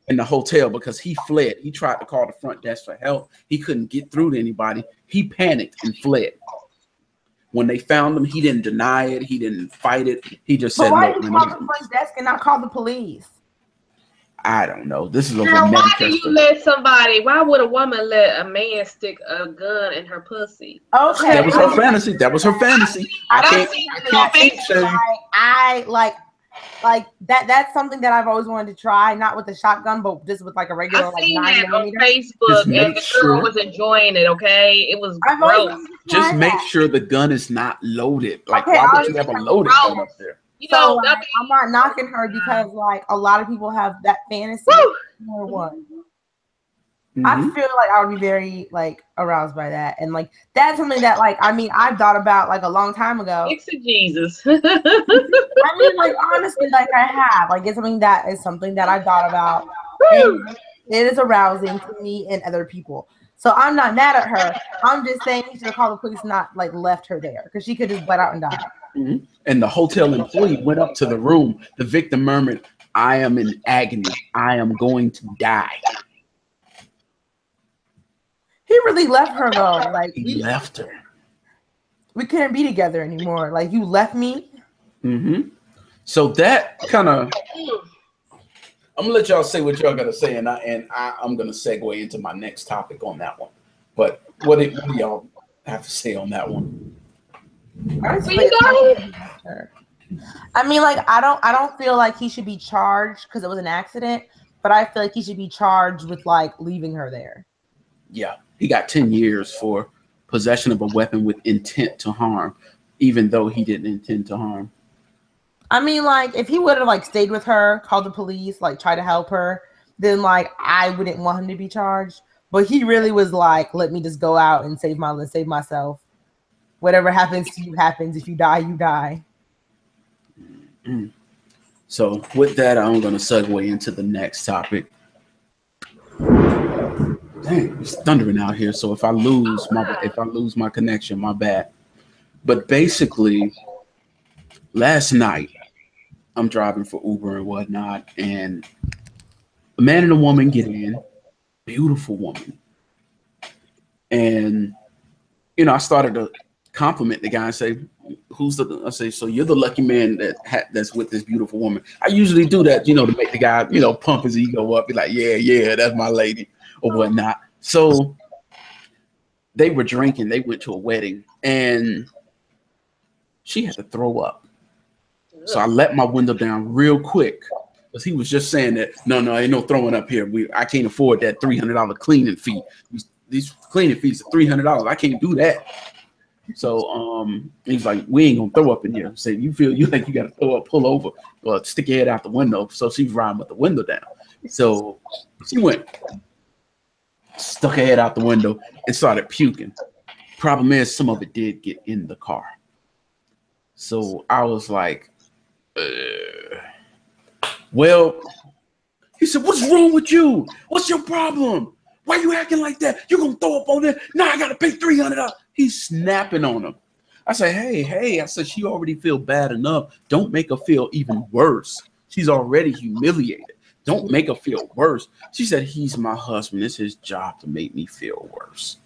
in the hotel because he fled. He tried to call the front desk for help. He couldn't get through to anybody. He panicked and fled. When they found him, he didn't deny it. He didn't fight it. He just said, why "No." did you call the front desk and not call the police? I don't know. This is over Girl, why Manchester. do you let somebody? Why would a woman let a man stick a gun in her pussy? Okay, That was her fantasy. That was her fantasy. I can't say. I like that. That's something that I've always wanted to try, not with a shotgun, but just with like a regular I seen like 9 that on millimeter. Facebook, and the girl was enjoying it. Okay, it was gross. Just make sure the gun is not loaded. Like, why would you have a loaded gun up there? You know, so, I'm not knocking her because like a lot of people have that fantasy. Number one. I feel like I would be very like aroused by that, and like that's something that like I've thought about like a long time ago. Jesus. I mean, like honestly, like I have like it's something that I've thought about. And it is arousing to me and other people. So I'm not mad at her. I'm just saying she should have called the police, not like left her there because she could just bled out and die. And the hotel employee went up to the room. The victim murmured, "I am in agony. I am going to die." He really left her though. Like he left her. We couldn't be together anymore. Like you left me. Mm-hmm. So that kind of, I'm gonna let y'all say what y'all gotta say, and I'm gonna segue into my next topic on that one. But what do y'all have to say on that one? I mean, like, I don't feel like he should be charged because it was an accident, but I feel like he should be charged with like leaving her there. Yeah, he got 10 years for possession of a weapon with intent to harm, even though he didn't intend to harm. I mean, like, if he would have like stayed with her, called the police, like try to help her, then like I wouldn't want him to be charged. But he really was like, let me just go out and save myself. Whatever happens to you happens. If you die, you die. So with that, I'm going to segue into the next topic. Dang, it's thundering out here. So if I lose my connection, my bad. But basically, last night I'm driving for Uber and whatnot, and a man and a woman get in, beautiful woman, and I started to compliment the guy and say, I say, so you're the lucky man that's with this beautiful woman. I usually do that, to make the guy, pump his ego up, be like, yeah, that's my lady or whatnot. So they were drinking, they went to a wedding, and she had to throw up. So I let my window down real quick because he was just saying that, no, ain't no throwing up here. I can't afford that $300 cleaning fee. These cleaning fees are $300. I can't do that. So he's like, we ain't gonna throw up in here. Say, you think you gotta throw up, pull over, or stick your head out the window. So she's riding with the window down. So she went, stuck her head out the window and started puking. Problem is, some of it did get in the car. So I was like, well, he said, what's wrong with you? What's your problem? Why you acting like that? You gonna throw up on there? Now I gotta pay $300. He's snapping on him. I said, hey, I said, she already feel bad enough. Don't make her feel even worse. She's already humiliated. Don't make her feel worse. She said, he's my husband. It's his job to make me feel worse.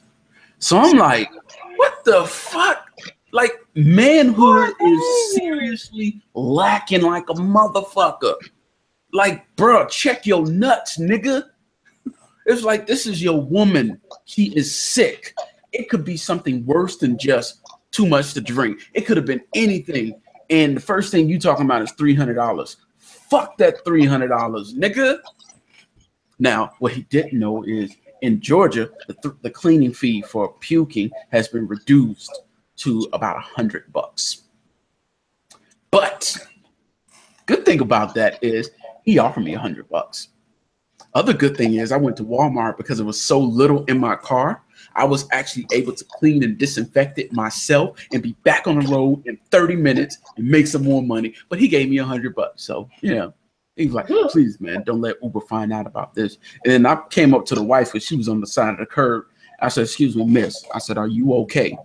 So I'm like, what the fuck? Like, manhood is seriously lacking like a motherfucker. Like, bro, check your nuts, nigga. It's like, this is your woman. She is sick. It could be something worse than just too much to drink. It could have been anything. And the first thing you talking about is $300. Fuck that $300, nigga. Now, what he didn't know is in Georgia, the cleaning fee for puking has been reduced to about $100. But good thing about that is he offered me $100. Other good thing is I went to Walmart because it was so little in my car. I was actually able to clean and disinfect it myself and be back on the road in 30 minutes and make some more money. But he gave me $100. So, yeah, he was like, please, man, don't let Uber find out about this. And then I came up to the wife because she was on the side of the curb. I said, excuse me, miss. I said, are you okay?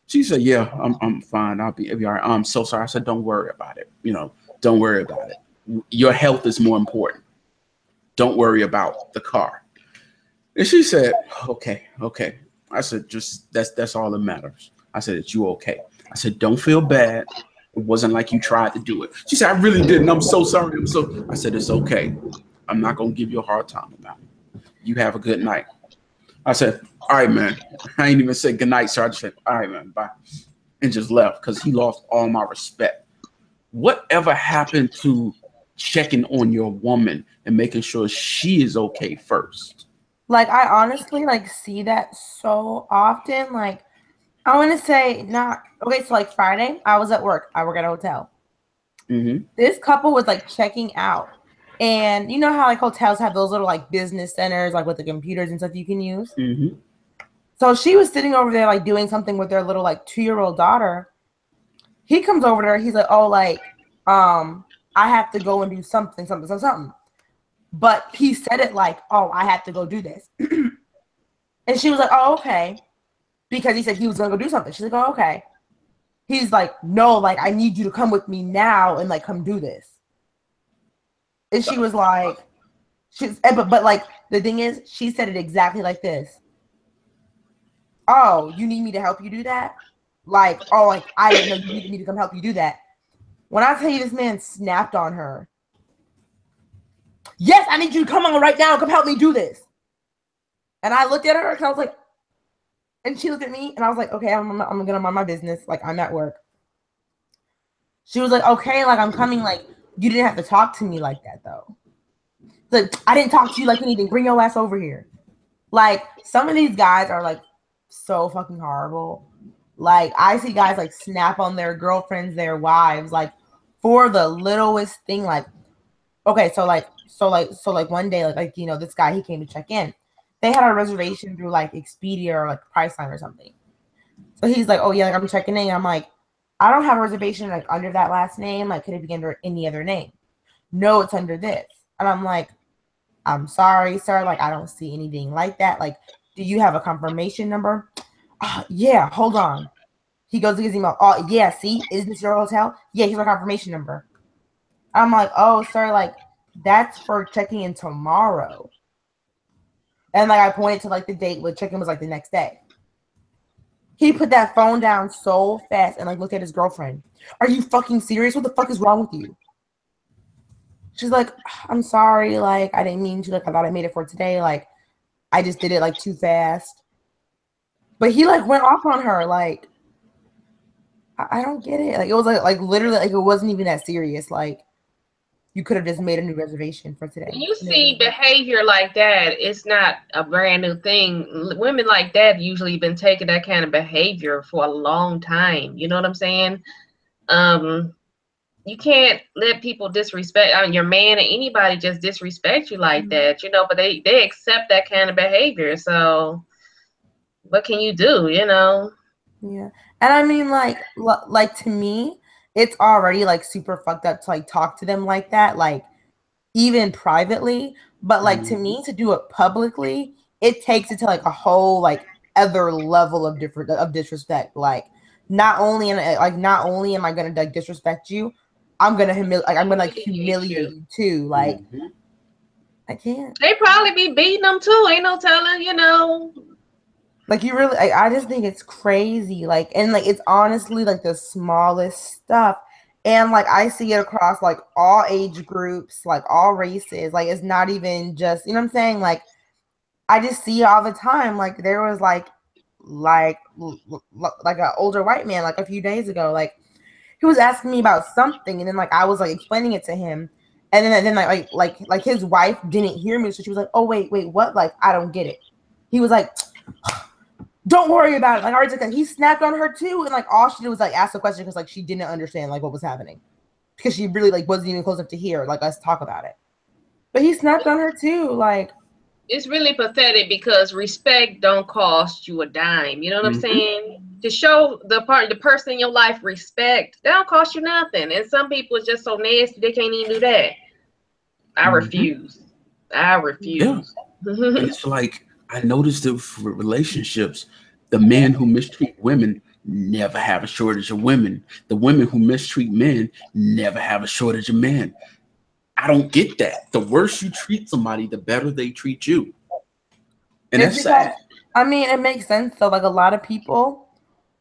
She said, yeah, I'm fine. I'll be all right. I'm so sorry. I said, don't worry about it. Don't worry about it. Your health is more important. Don't worry about the car. And she said, okay. I said, just that's all that matters. I said, it's you okay? I said, don't feel bad. It wasn't like you tried to do it. She said, I really didn't. I'm so sorry. I said, it's okay. I'm not going to give you a hard time about it. You have a good night. I said, all right, man. I ain't even said good night, sir. I just said, all right, man, bye. And just left because he lost all my respect. Whatever happened to checking on your woman and making sure she is okay first? Like, I honestly see that so often. Like, I want to say so like Friday, I was at work. I work at a hotel. Mm-hmm. This couple was like checking out. And you know how like hotels have those little like business centers, like with the computers and stuff you can use? Mm-hmm. So she was sitting over there like doing something with their little like 2-year-old daughter. He comes over to her. He's like, oh, like, I have to go and do something. But he said it like, oh, I have to go do this. And she was like, oh, okay. Because he said he was going to go do something. She's like, oh, okay. He's like, no, like, I need you to come with me now and like come do this. And she was like, but like, the thing is, she said it exactly like this. Oh, you need me to help you do that? Like, oh, like, I didn't know you needed me to come help you do that. When I tell you this man snapped on her. Yes, I need you to come on right now. Come help me do this. And I looked at her and I was like, and she looked at me and I was like, okay, I'm gonna mind my business. Like, I'm at work. She was like, okay, like I'm coming. Like, you didn't have to talk to me like that though. Like, I didn't talk to you like anything. Bring your ass over here. Like, some of these guys are like so fucking horrible. Like, I see guys like snap on their girlfriends, their wives, like for the littlest thing. Like, okay, so one day, like you know, this guy, he came to check in. They had a reservation through like Expedia or like Priceline or something. So he's like, oh yeah, like I'm checking in. I'm like, I don't have a reservation like under that last name. Like, could it be under any other name? No, it's under this. And I'm like, I'm sorry, sir. Like, I don't see anything like that. Like, do you have a confirmation number? Yeah, hold on. He goes to his email. Oh, yeah, see? Is this your hotel? Yeah, here's my confirmation number. I'm like, oh, sir, like, that's for checking in tomorrow. And, like, I pointed to, like, the date where check-in was, like, the next day. He put that phone down so fast and, like, looked at his girlfriend. Are you fucking serious? What the fuck is wrong with you? She's like, I'm sorry. Like, I didn't mean to. Like, I thought I made it for today. Like, I just did it, like, too fast. But he, like, went off on her. Like, I don't get it. Like, it was, like literally, like, it wasn't even that serious. Like, you could have just made a new reservation for today. When you see behavior like that, it's not a brand new thing. Women like that usually been taking that kind of behavior for a long time. You know what I'm saying? You can't let people disrespect, I mean, your man or anybody just disrespect you like that, you know, but they accept that kind of behavior. So what can you do, you know? Yeah. And I mean, like to me, it's already like super fucked up to like talk to them like that, like even privately. But like to me, to do it publicly, it takes it to like a whole like other level of disrespect. Like not only am I gonna like disrespect you, I'm gonna humiliate you too. Like I can't. They probably be beating them too. Ain't no telling, you know. Like you really, I just think it's crazy. Like, and like it's honestly like the smallest stuff, and like I see it across like all age groups, like all races. Like it's not even just, you know what I'm saying? Like I just see it all the time. Like there was like an older white man like a few days ago. Like he was asking me about something, and then like I was like explaining it to him, and then like his wife didn't hear me, so she was like, "Oh wait, what? Like I don't get it." He was like, "Don't worry about it." Like, already like he snapped on her too, and like all she did was like ask a question because like she didn't understand like what was happening, because she really like wasn't even close enough to hear like us talk about it. But he snapped on her too. Like it's really pathetic because respect don't cost you a dime. You know what I'm saying? To show the person in your life respect, that don't cost you nothing. And some people are just so nasty they can't even do that. I refuse. Yeah. It's like I noticed that for relationships, the men who mistreat women never have a shortage of women. The women who mistreat men never have a shortage of men. I don't get that. The worse you treat somebody, the better they treat you. And that's sad. I mean, it makes sense though. Like a lot of people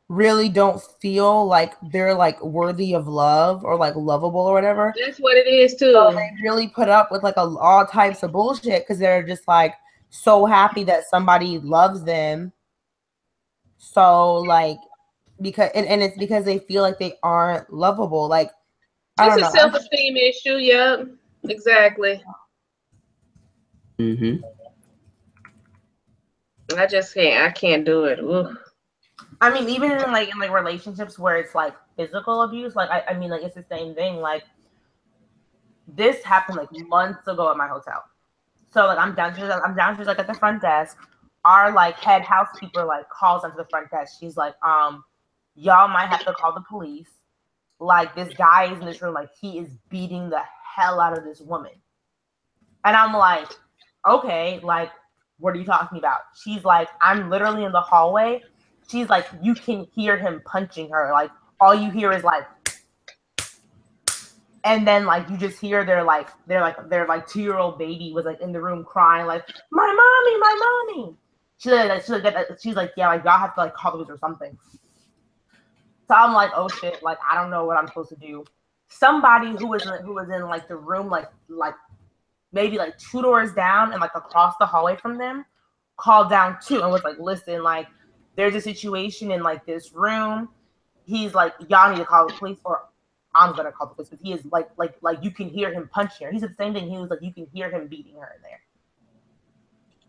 really don't feel like they're like worthy of love or like lovable or whatever. That's what it is too. So they really put up with like all types of bullshit because they're just like so happy that somebody loves them. So like because and it's because they feel like they aren't lovable. Like it's a self-esteem issue. Yeah, exactly. I can't do it. Ooh. I mean, even in like relationships where it's like physical abuse, like I mean, like it's the same thing. Like this happened like months ago at my hotel. So like I'm downstairs like at the front desk. Our like head housekeeper like calls onto the front desk. She's like, y'all might have to call the police. Like this guy is in this room, like he is beating the hell out of this woman. And I'm like, okay, like what are you talking about? She's like, I'm literally in the hallway. She's like, you can hear him punching her. Like all you hear is like, and then like you just hear their 2-year-old baby was like in the room crying like, my mommy. She's like, yeah, like y'all have to like call the police or something. So I'm like, oh shit, like I don't know what I'm supposed to do. somebody who was in like the room, like maybe like 2 doors down and like across the hallway from them, called down too and was like, listen, like there's a situation in like this room. He's like, y'all need to call the police or I'm gonna call the police, because he is like you can hear him punching her. He said the same thing. He was like, you can hear him beating her in there.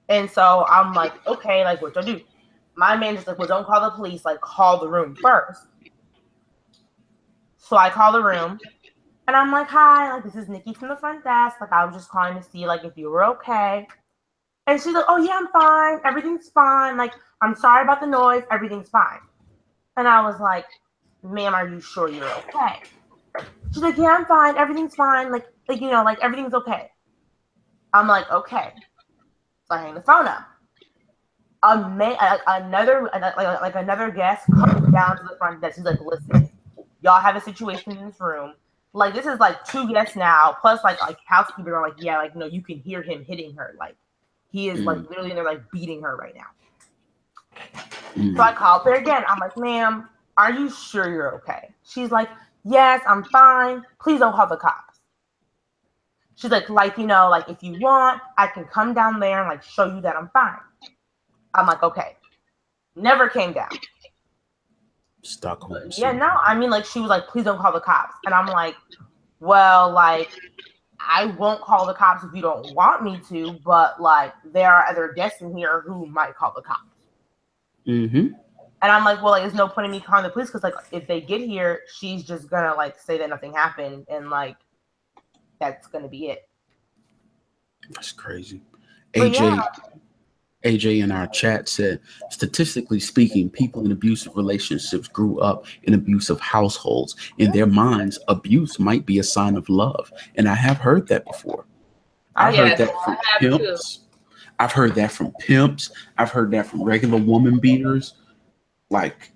And so I'm like, okay, like what do I do? My manager's like, well, don't call the police, like call the room first. So I call the room and I'm like, hi, like this is Nikki from the front desk. Like I was just calling to see like if you were okay. And she's like, oh yeah, I'm fine. Everything's fine. Like, I'm sorry about the noise. Everything's fine. And I was like, ma'am, are you sure you're okay? She's like, yeah, I'm fine. Everything's fine. Like you know, like everything's okay. I'm like, okay. So I hang the phone up. Another guest comes down to the front desk. He's like, listen, y'all have a situation in this room. Like this is like 2 guests now, plus like housekeeper are like, yeah, like no, you can hear him hitting her. Like he is like literally in there like beating her right now. So I called her again. I'm like, ma'am, are you sure you're okay? She's like, yes, I'm fine. Please don't call the cops. She's like, you know, like if you want, I can come down there and like show you that I'm fine. I'm like, okay. Never came down. Stockholm. Yeah, no, I mean, like she was like, please don't call the cops. And I'm like, well, like I won't call the cops if you don't want me to, but like there are other guests in here who might call the cops. Mm-hmm. And I'm like, well, like, there's no point in me calling the police because, like, if they get here, she's just gonna like say that nothing happened, and like, that's gonna be it. That's crazy. But AJ in our chat said, statistically speaking, people in abusive relationships grew up in abusive households. In their minds, abuse might be a sign of love, and I have heard that before. I've heard that from pimps. I've heard that from pimps. I've heard that from regular woman beaters. Like,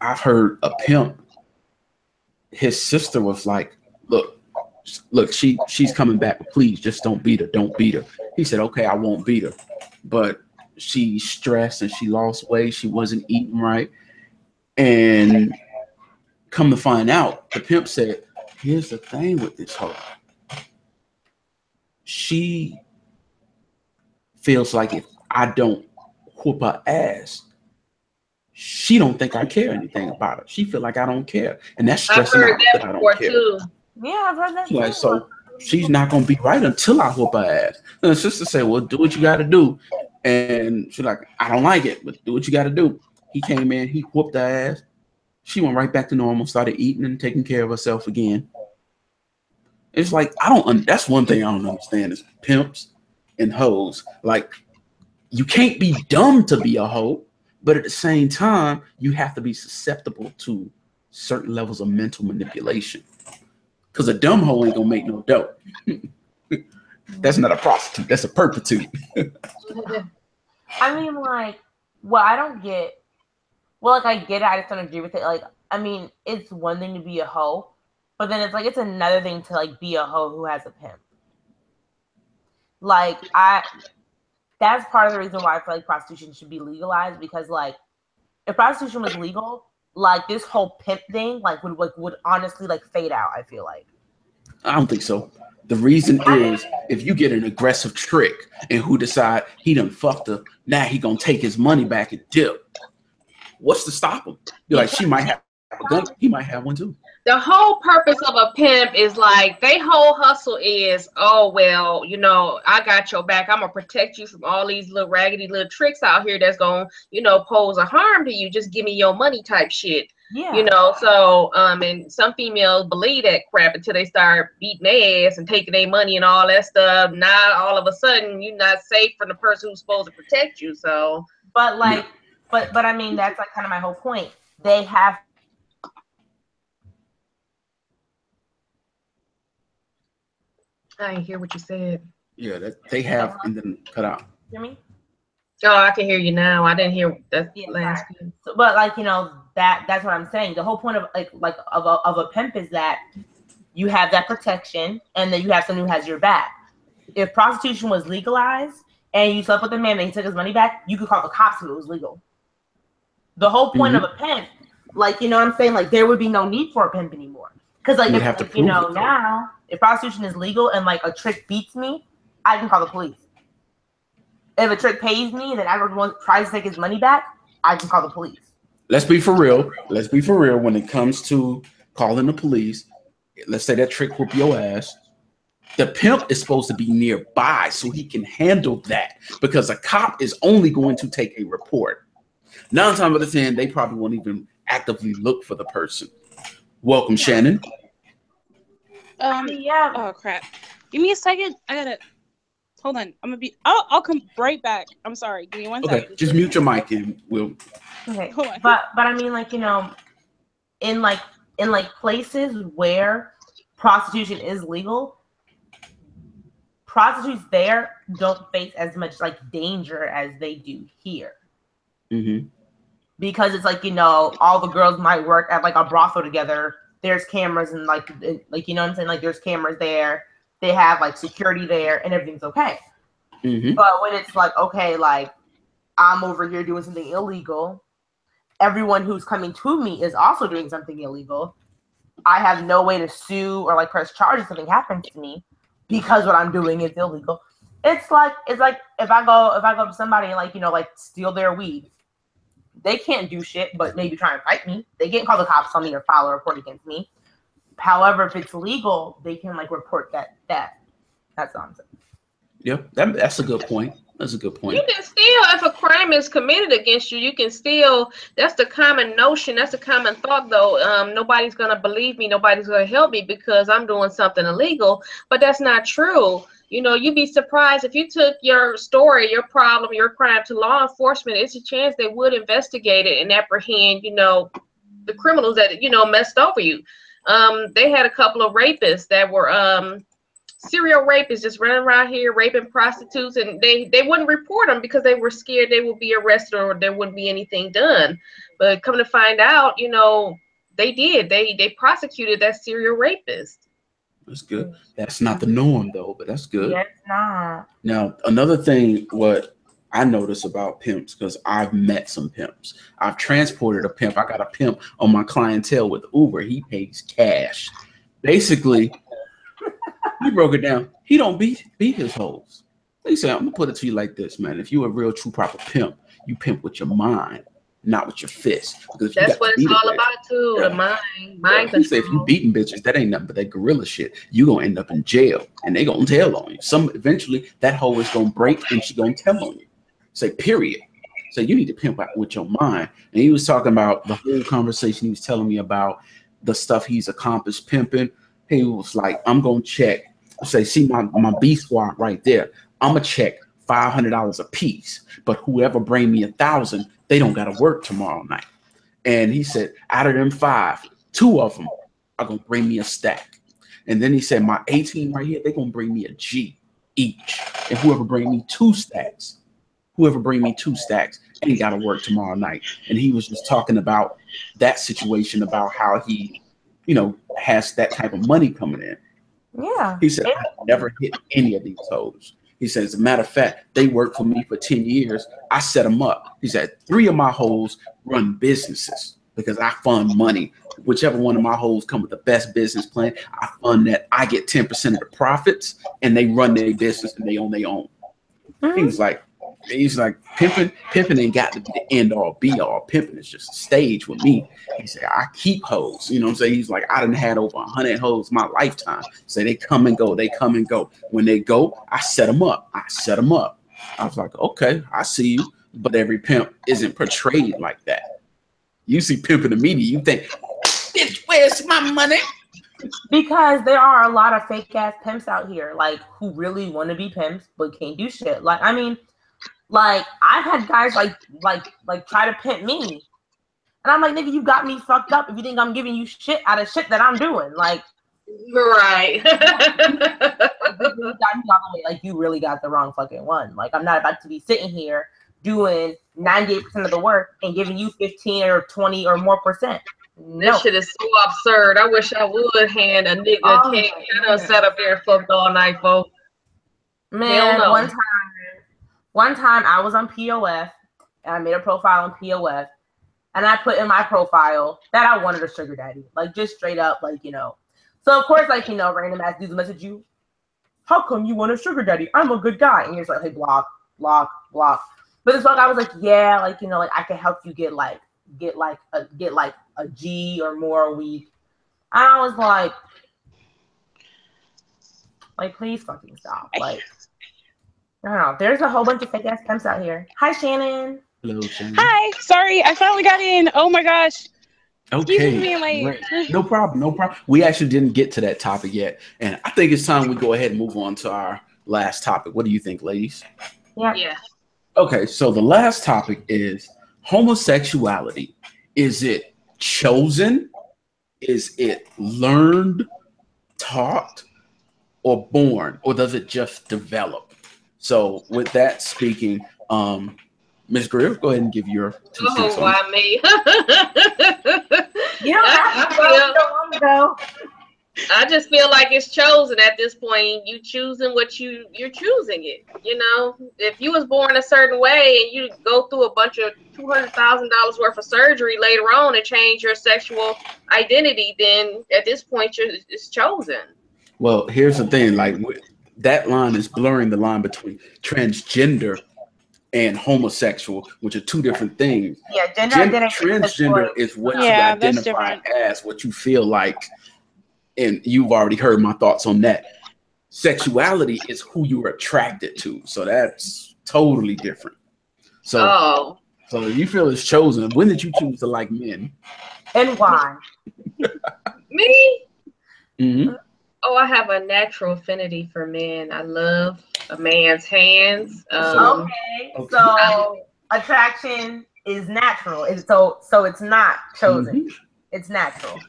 I've heard a pimp, his sister was like, look, she's coming back, but please just don't beat her. Don't beat her. He said, okay, I won't beat her. But she's stressed and she lost weight. She wasn't eating right. And come to find out, the pimp said, here's the thing with this hoe. She feels like if I don't whoop her ass, she don't think I care anything about her. She feel like I don't care. And that's stressing out that I don't care. Too. Yeah, I've heard that too. Like, so she's not gonna be right until I whoop her ass. And the sister said, well, do what you gotta do. And she's like, I don't like it, but do what you gotta do. He came in, he whooped her ass. She went right back to normal, started eating and taking care of herself again. It's like, that's one thing I don't understand is pimps and hoes. Like, you can't be dumb to be a hoe, but at the same time, you have to be susceptible to certain levels of mental manipulation. Because a dumb hoe ain't gonna make no dough. That's not a prostitute, that's a prostitute. I mean, like, well, I don't get, well, like, I get it, I just don't agree with it. Like, I mean, it's one thing to be a hoe, but then it's like, it's another thing to, like, be a hoe who has a pimp. Like, that's part of the reason why I feel like prostitution should be legalized, because, like, if prostitution was legal, like, this whole pimp thing, like, would honestly, like, fade out, I feel like. I don't think so. The reason is, if you get an aggressive trick and who decide he done fucked her, now he gonna take his money back and dip. What's to stop him? You're like, she might have a gun, he might have one too. The whole purpose of a pimp is like, they whole hustle is, oh, well, you know, I got your back. I'm going to protect you from all these little raggedy little tricks out here that's going to, you know, pose a harm to you. Just give me your money type shit. Yeah. You know, so, and some females believe that crap until they start beating their ass and taking their money and all that stuff. Now, all of a sudden, you're not safe from the person who's supposed to protect you. So, but like, but I mean, that's like kind of my whole point. They have. I didn't hear what you said. Yeah, that they have, and then cut out. Hear me? Oh, I can hear you now. I didn't hear that last. So, but like, you know, that's what I'm saying. The whole point of of a pimp is that you have that protection, and then you have someone who has your back. If prostitution was legalized and you slept with a man and he took his money back, you could call the cops if it was legal. The whole point of a pimp, like, you know what I'm saying, like, there would be no need for a pimp anymore. Because like, You'd if, have to like, you prove know, it. now if prostitution is legal and like a trick beats me, I can call the police. If a trick pays me, then everyone tries to take his money back, I can call the police. Let's be for real. Let's be for real. When it comes to calling the police, let's say that trick whoop your ass. The pimp is supposed to be nearby so he can handle that, because a cop is only going to take a report. 9 times out of 10, they probably won't even actively look for the person. Welcome, Shannon. Yeah. Oh crap! Give me a second. I gotta hold on. I'll come right back. I'm sorry. Give me 1 second. Okay, just mute your mic and we'll. Okay. Hold on. But I mean, like, you know, in places where prostitution is legal, prostitutes there don't face as much like danger as they do here. Mm-hmm. Because it's like, you know, all the girls might work at like a brothel together. There's cameras and like you know what I'm saying? Like there's cameras there. They have like security there and everything's okay. Mm-hmm. But when it's like, okay, like I'm over here doing something illegal, everyone who's coming to me is also doing something illegal. I have no way to sue or like press charges if something happens to me because what I'm doing is illegal. It's like if I go to somebody and like, you know, like steal their weed, they can't do shit but maybe try and fight me. They can't call the cops on me or file a report against me. However, if it's legal, they can like report that. That's what I'm saying. Yep, that's a good point. That's a good point. You can still, if a crime is committed against you, you can still, that's the common notion, that's the common thought though. Nobody's going to believe me, nobody's going to help me because I'm doing something illegal, but that's not true. You know, you'd be surprised if you took your story, your problem, your crime to law enforcement, it's a chance they would investigate it and apprehend, you know, the criminals that, you know, messed over you. They had a couple of rapists that were, serial rapists just running around here raping prostitutes, and they wouldn't report them because they were scared they would be arrested or there wouldn't be anything done. But come to find out, you know, they did. They prosecuted that serial rapist. That's good. That's not the norm though, but that's good. Yeah, it's not. Now, another thing, what I notice about pimps, because I've met some pimps. I've transported a pimp. I got a pimp on my clientele with Uber. He pays cash. Basically, he broke it down. He don't beat his hoes. He said, I'm gonna put it to you like this, man. If you're a real, true, proper pimp, you pimp with your mind, not with your fist. Because that's what it's all about too. Yeah. The mind control. He said, if you beating bitches, that ain't nothing but that gorilla shit. You gonna end up in jail, and they gonna tell on you. Eventually, that hoe is gonna break, and she gonna tell on you. Say, period. So you need to pimp out with your mind. And he was talking about the whole conversation. He was telling me about the stuff he's accomplished pimping. He was like, I'm gonna check. Say, see my B squad right there. I'm gonna check $500 a piece, but whoever bring me 1,000, they don't gotta work tomorrow night. And he said, out of them 5, 2 of them are gonna bring me a stack. And then he said, my 18 right here, they're gonna bring me a G each. And whoever bring me 2 stacks ain't gotta work tomorrow night. And he was just talking about that situation, about how he, you know, has that type of money coming in. Yeah. He said, I never hit any of these hoes. He said, as a matter of fact, they worked for me for 10 years. I set them up. He said, 3 of my hoes run businesses because I fund money. Whichever one of my hoes come with the best business plan, I fund that. I get 10% of the profits, and they run their business and they own their own. Mm-hmm. He's like, pimping ain't got to be the end all be all. Pimping is just a stage with me. He said, I keep hoes. You know what I'm saying? He's like, I done had over 100 hoes my lifetime. So they come and go. When they go, I set them up. I was like, okay, I see you. But every pimp isn't portrayed like that. You see pimp in the media, you think, bitch, where's my money? Because there are a lot of fake ass pimps out here, like, who really want to be pimps but can't do shit. Like, I mean, like, I've had guys like try to pimp me, and I'm like, nigga, you got me fucked up if you think I'm giving you shit out of shit that I'm doing. Like, right. Like, you really got the wrong fucking one. Like, I'm not about to be sitting here doing 98% of the work and giving you 15 or 20 or more percent. No. This shit is so absurd. I wish I would hand a nigga a cake. I done sat up there and fucked all night, folks. Man, no. One time I was on POF, and I made a profile on POF, and I put in my profile that I wanted a sugar daddy. Like, just straight up, like, you know, So of course, like, random ass dudes message you. How come you want a sugar daddy? I'm a good guy. And you're just like, hey, block, block, block. But this one guy was like, yeah, like, like I can help you get a G or more a week. And I was like, please fucking stop. Like, I don't know. There's a whole bunch of fake ass pimps out here. Hi, Shannon. Hello, Shannon. Hi. Sorry, I finally got in. Oh my gosh. Okay. Excuse me being late. Right. No problem. No problem. We actually didn't get to that topic yet. And I think it's time we go ahead and move on to our last topic. What do you think, ladies? Yeah. Okay, so the last topic is homosexuality. Is it chosen? Is it learned, taught, or born? Or does it just develop? So with that speaking, Ms. Greer, go ahead and give your 2 cents. Oh, why me? You don't have to go. You don't want to go. I just feel like it's chosen at this point. You choosing what you're choosing it. If you was born a certain way and you go through a bunch of $200,000 worth of surgery later on to change your sexual identity, then at this point it's chosen. Well, here's the thing: like that line is blurring the line between transgender and homosexual, which are two different things. Yeah, transgender is what you identify as, what you feel like. And you've already heard my thoughts on that. Sexuality is who you're attracted to. So that's totally different. So you feel it's chosen. When did you choose to like men? And why? Me? Mm-hmm. Oh, I have a natural affinity for men. I love a man's hands. Okay. So attraction is natural. So it's not chosen. Mm-hmm. It's natural.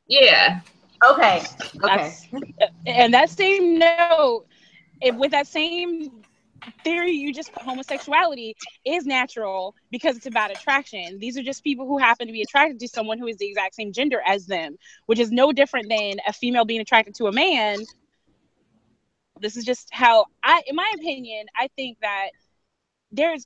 Yeah. Okay. And that same note, with that same theory, you just put homosexuality is natural because it's about attraction. These are just people who happen to be attracted to someone who is the exact same gender as them, which is no different than a female being attracted to a man. This is just how in my opinion, I think there's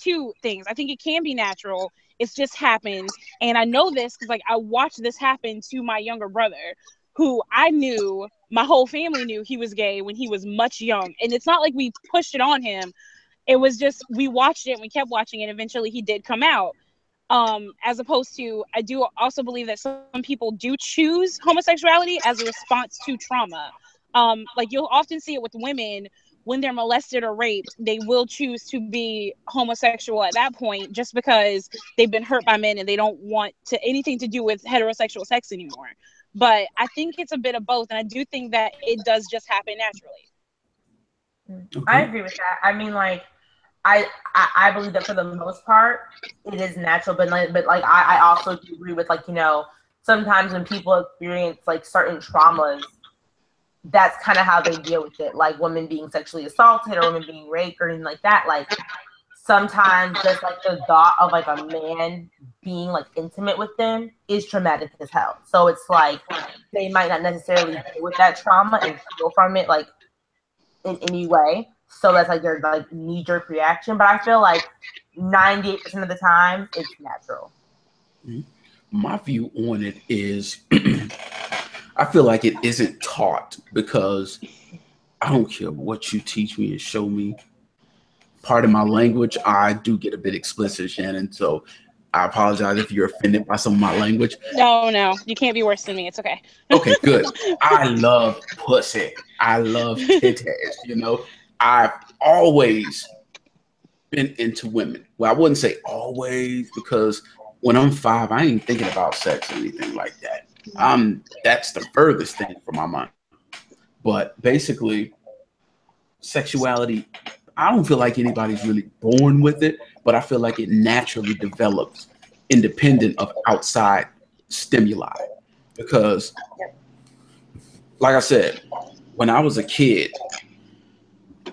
two things. I think it can be natural. It's just happened. And I know this because I watched this happen to my younger brother, who I knew, my whole family knew he was gay when he was much young. And it's not like we pushed it on him. It was just, we watched it and we kept watching it. Eventually he did come out. As opposed to, I do also believe that some people do choose homosexuality as a response to trauma. You'll often see it with women when they're molested or raped, they will choose to be homosexual at that point just because they've been hurt by men and they don't want anything to do with heterosexual sex anymore. But I think it's a bit of both, and I do think that it does just happen naturally. Okay. I agree with that. I mean, I believe that for the most part it is natural, but I also do agree with sometimes when people experience certain traumas, that's kind of how they deal with it. Like women being sexually assaulted or women being raped or anything like that. Sometimes just the thought of a man being intimate with them is traumatic as hell. So it's they might not necessarily deal with that trauma and heal from it in any way. So that's their knee-jerk reaction. But I feel 98% of the time it's natural. My view on it is I feel like it isn't taught because I don't care what you teach me and show me. Part of my language, I do get a bit explicit, Shannon. So I apologize if you're offended by some of my language. No, you can't be worse than me. It's okay. Okay, good. I love pussy. I love titties. I've always been into women. Well, I wouldn't say always because when I'm 5, I ain't thinking about sex or anything like that. That's the furthest thing from my mind. But basically, sexuality, I don't feel like anybody's really born with it, but I feel like it naturally develops independent of outside stimuli. Because, like I said, when I was a kid,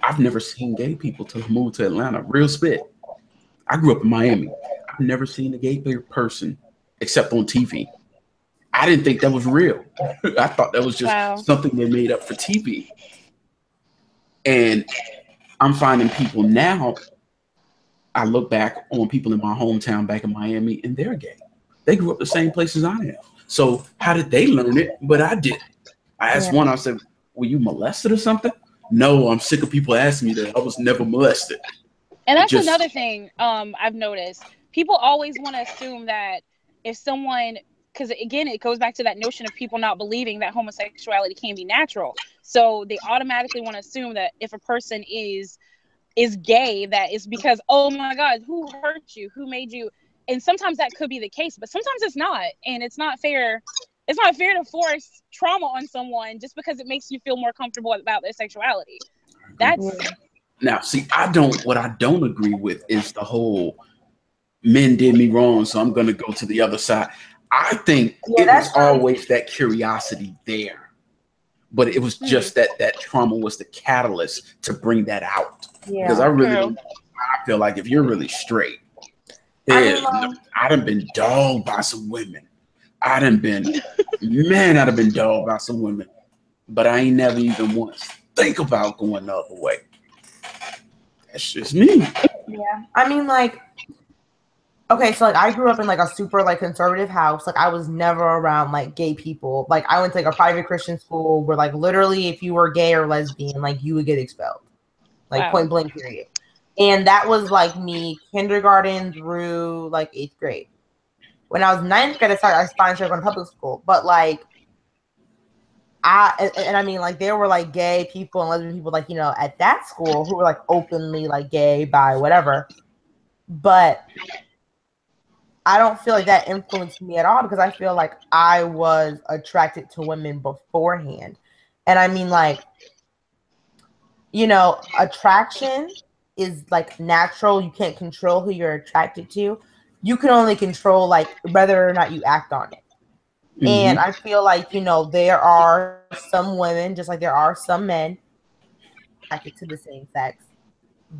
I've never seen gay people till I moved to Atlanta. Real spit. I grew up in Miami. I've never seen a gay person except on TV. I didn't think that was real. I thought that was just something they made up for TV. And I'm finding people now, I look back on people in my hometown back in Miami, and they're gay. They grew up the same place as I am. So how did they learn it? But I didn't. I asked one, I said, were you molested or something? No, I'm sick of people asking me that. I was never molested. And that's another thing I've noticed. People always want to assume that if someone, because again, it goes back to that notion of people not believing that homosexuality can be natural. So they automatically want to assume that if a person is gay, that is because, oh my God, who hurt you? Who made you? And sometimes that could be the case, but sometimes it's not. And it's not fair. It's not fair to force trauma on someone just because it makes you feel more comfortable about their sexuality. Now, see, what I don't agree with is the whole men did me wrong, so I'm going to go to the other side. I think it was always that curiosity there, but it was just that trauma was the catalyst to bring that out. Because I really don't, I feel like if you're really straight, I done been dogged by some women. I'd have been dogged by some women, but I ain't never even once think about going the other way. That's just me. Yeah. I mean, like, okay, so like I grew up in like a super like conservative house. Like I was never around like gay people. Like I went to like a private Christian school where like literally if you were gay or lesbian, like you would get expelled. Like point blank period. And that was like me kindergarten through like 8th grade. When I was 9th grade, I finally started going to public school. But like I mean, like there were like gay people and lesbian people, like, you know, at that school who were like openly like gay, bi, whatever. But I don't feel like that influenced me at all because I feel like I was attracted to women beforehand. And I mean, like, you know, attraction is like natural. You can't control who you're attracted to. You can only control like whether or not you act on it. Mm-hmm. And I feel like, you know, there are some women, just like there are some men attracted to the same sex,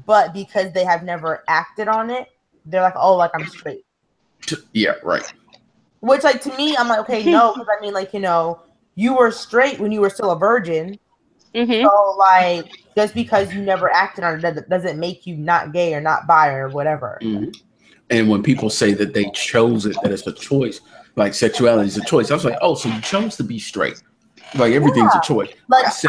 but because they have never acted on it, they're like, oh, like I'm straight. Yeah, right. Which, like, to me, I'm like, okay, no, because I mean, like, you know, you were straight when you were still a virgin. Mm-hmm. So, like, just because you never acted on it doesn't make you not gay or not bi or whatever. Mm-hmm. And when people say that they chose it, that it's a choice, like sexuality is a choice, I was like, oh, so you chose to be straight. Like everything's a choice. Like, I say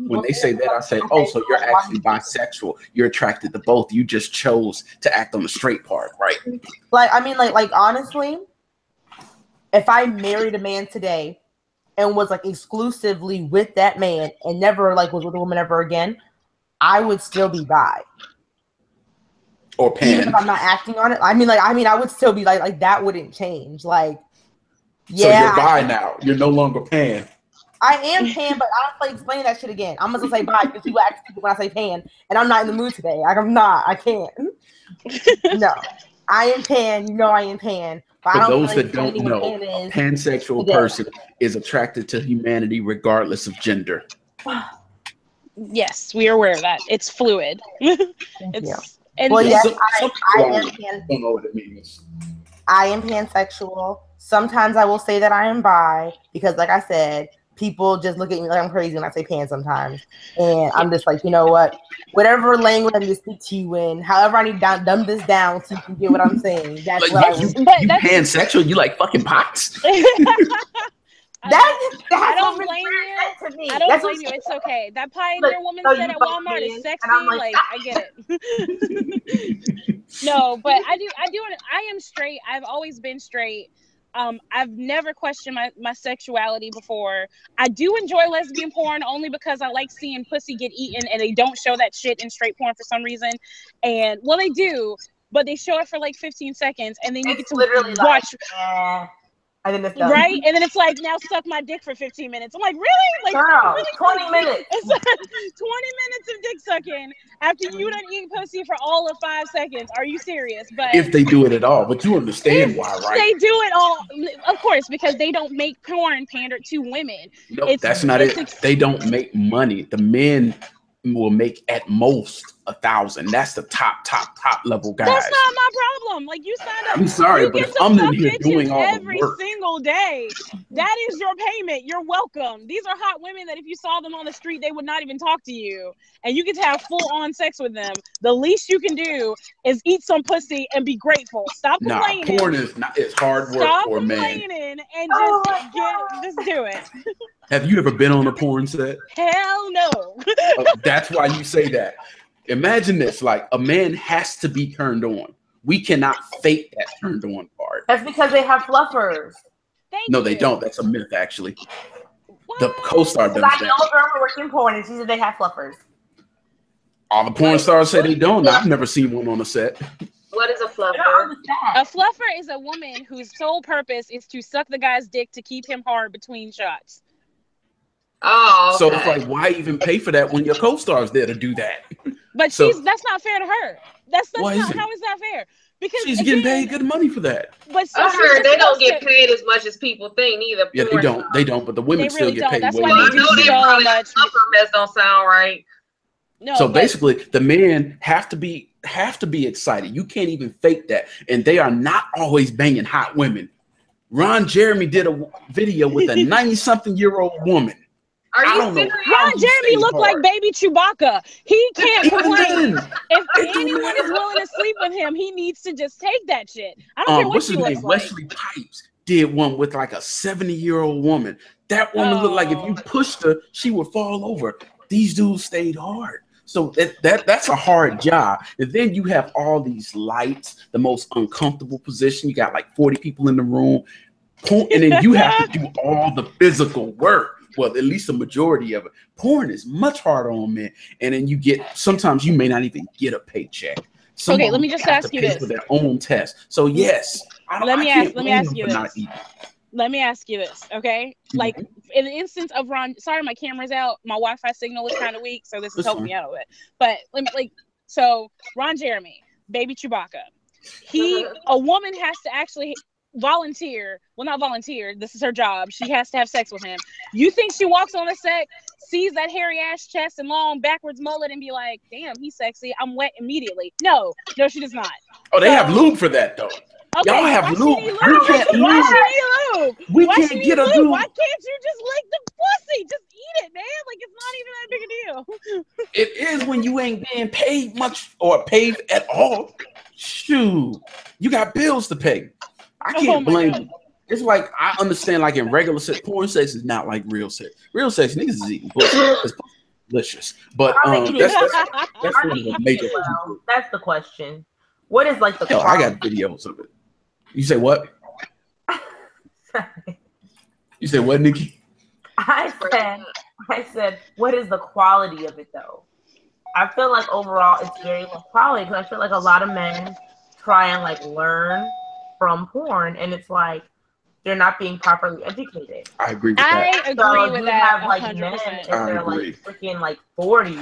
when they say that, I say, oh, so you're actually bisexual. You're attracted to both. You just chose to act on the straight part, right? Like, I mean, like honestly, if I married a man today and was like exclusively with that man and never like was with a woman ever again, I would still be bi. Or pan. Even if I'm not acting on it. I mean, I would still be like that wouldn't change. Like, yeah. So you're bi now. You're no longer pan. I am pan, but I don't like explain that shit again. I'm gonna say bi because people act stupid when I say pan, and I'm not in the mood today. Like I'm not. I can't. No, I am pan. You know I am pan. But for those that don't know, a pansexual person is attracted to humanity regardless of gender. Yes, we are aware of that. It's fluid. Well, yes, I am pan. Don't know what it means. I am pansexual. Sometimes I will say that I am bi because, like I said, people just look at me like I'm crazy when I say pan sometimes. And I'm just like, you know what? Whatever language I need to speak to you in, however I need to dumb this down so you can get what I'm saying. That's like, what you pansexual? You like fucking pots? I don't blame you. I don't blame you. It's okay. That Pioneer woman said at Walmart is sexy. Like I get it. No, but I do. I am straight. I've always been straight. I've never questioned my sexuality before. I do enjoy lesbian porn only because I like seeing pussy get eaten, and they don't show that shit in straight porn for some reason. And well, they do, but they show it for like 15 seconds, and then you get to literally watch. Right? And then it's like, now suck my dick for 15 minutes. I'm like, really? Like, girl, really? 20 minutes. It's like 20 minutes of dick sucking after you done eat pussy for all of 5 seconds. Are you serious? But if they do it at all, but you understand why, right? They do it all, of course, because they don't make porn pander to women. No, that's not it. They don't make money. The men will make at most 1,000. That's the top level guys. That's not my problem. Like, you signed up. I'm sorry, you but get if to I'm in fuck here bitches doing all the every work, single day, that is your payment. You're welcome. These are hot women that if you saw them on the street, they would not even talk to you. And you get to have full-on sex with them. The least you can do is eat some pussy and be grateful. Stop complaining. Porn is not. It's hard work Stop for a man. complaining and just do it. Have you ever been on a porn set? Hell no. That's why you say that. Imagine this: like a man has to be turned on. We cannot fake that turned on part. That's because they have fluffers. No, they don't. That's a myth, actually. What? The co-star does that. I know a girl who works in porn, and she said they have fluffers. All the porn stars say they don't. I've never seen one on a set. What is a fluffer? A fluffer is a woman whose sole purpose is to suck the guy's dick to keep him hard between shots. Oh, okay. So it's like, why even pay for that when your co-star's there to do that? But that's not fair to her. That's not, how is that fair? Because she's getting paid good money for that. But I heard they don't get paid as much as people think either. Yeah, they don't. They don't. But the women still get paid. That's way why more. they do so much. That don't sound right. No. So basically, the men have to be excited. You can't even fake that, and they are not always banging hot women. Ron Jeremy did a video with a 90-something-year-old woman. Are you serious? Ron Jeremy looked like baby Chewbacca. He can't complain. If anyone is willing to sleep with him, he needs to just take that shit. I don't care what she looks like. Wesley Pipes did one with like a 70-year-old woman. That woman looked like if you pushed her, she would fall over. These dudes stayed hard. So that's a hard job. And then you have all these lights, the most uncomfortable position. You got like 40 people in the room. And then you have to do all the physical work. Well, at least the majority of it. Porn is much harder on men. And then sometimes you may not even get a paycheck. Okay, let me just ask you this. For their own test. So yes. Let me ask you this. Okay? Like in the instance of Ron, sorry, my camera's out. My Wi-Fi signal is kind of weak, so this is helping me out a bit. But so Ron Jeremy, baby Chewbacca. A woman has to actually volunteer. Well, not volunteer. This is her job. She has to have sex with him. You think she walks on a set, sees that hairy ass chest and long backwards mullet, and be like, "Damn, he's sexy. I'm wet immediately." No, she does not. Oh, they have lube for that though. Okay, y'all have lube. We can't lube. We can't get a lube. Why can't you just lick the pussy? Just eat it, man. Like, it's not even that big a deal. It is when you ain't being paid much or paid at all. Shoot, you got bills to pay. I can't blame you. It's like, I understand, like in regular sex, porn sex is not like real sex. Real sex, niggas is eating pussy. It's delicious. But that's one of the major. That's the question. What is like the? Hell, I got videos of it. You say what? You say what, Nikki? I said, what is the quality of it though? I feel like overall it's very low quality because I feel like a lot of men try and like learn from porn, and it's like they're not being properly educated. I agree with that. I agree with that. Have like 100%. Men if they're like freaking like 40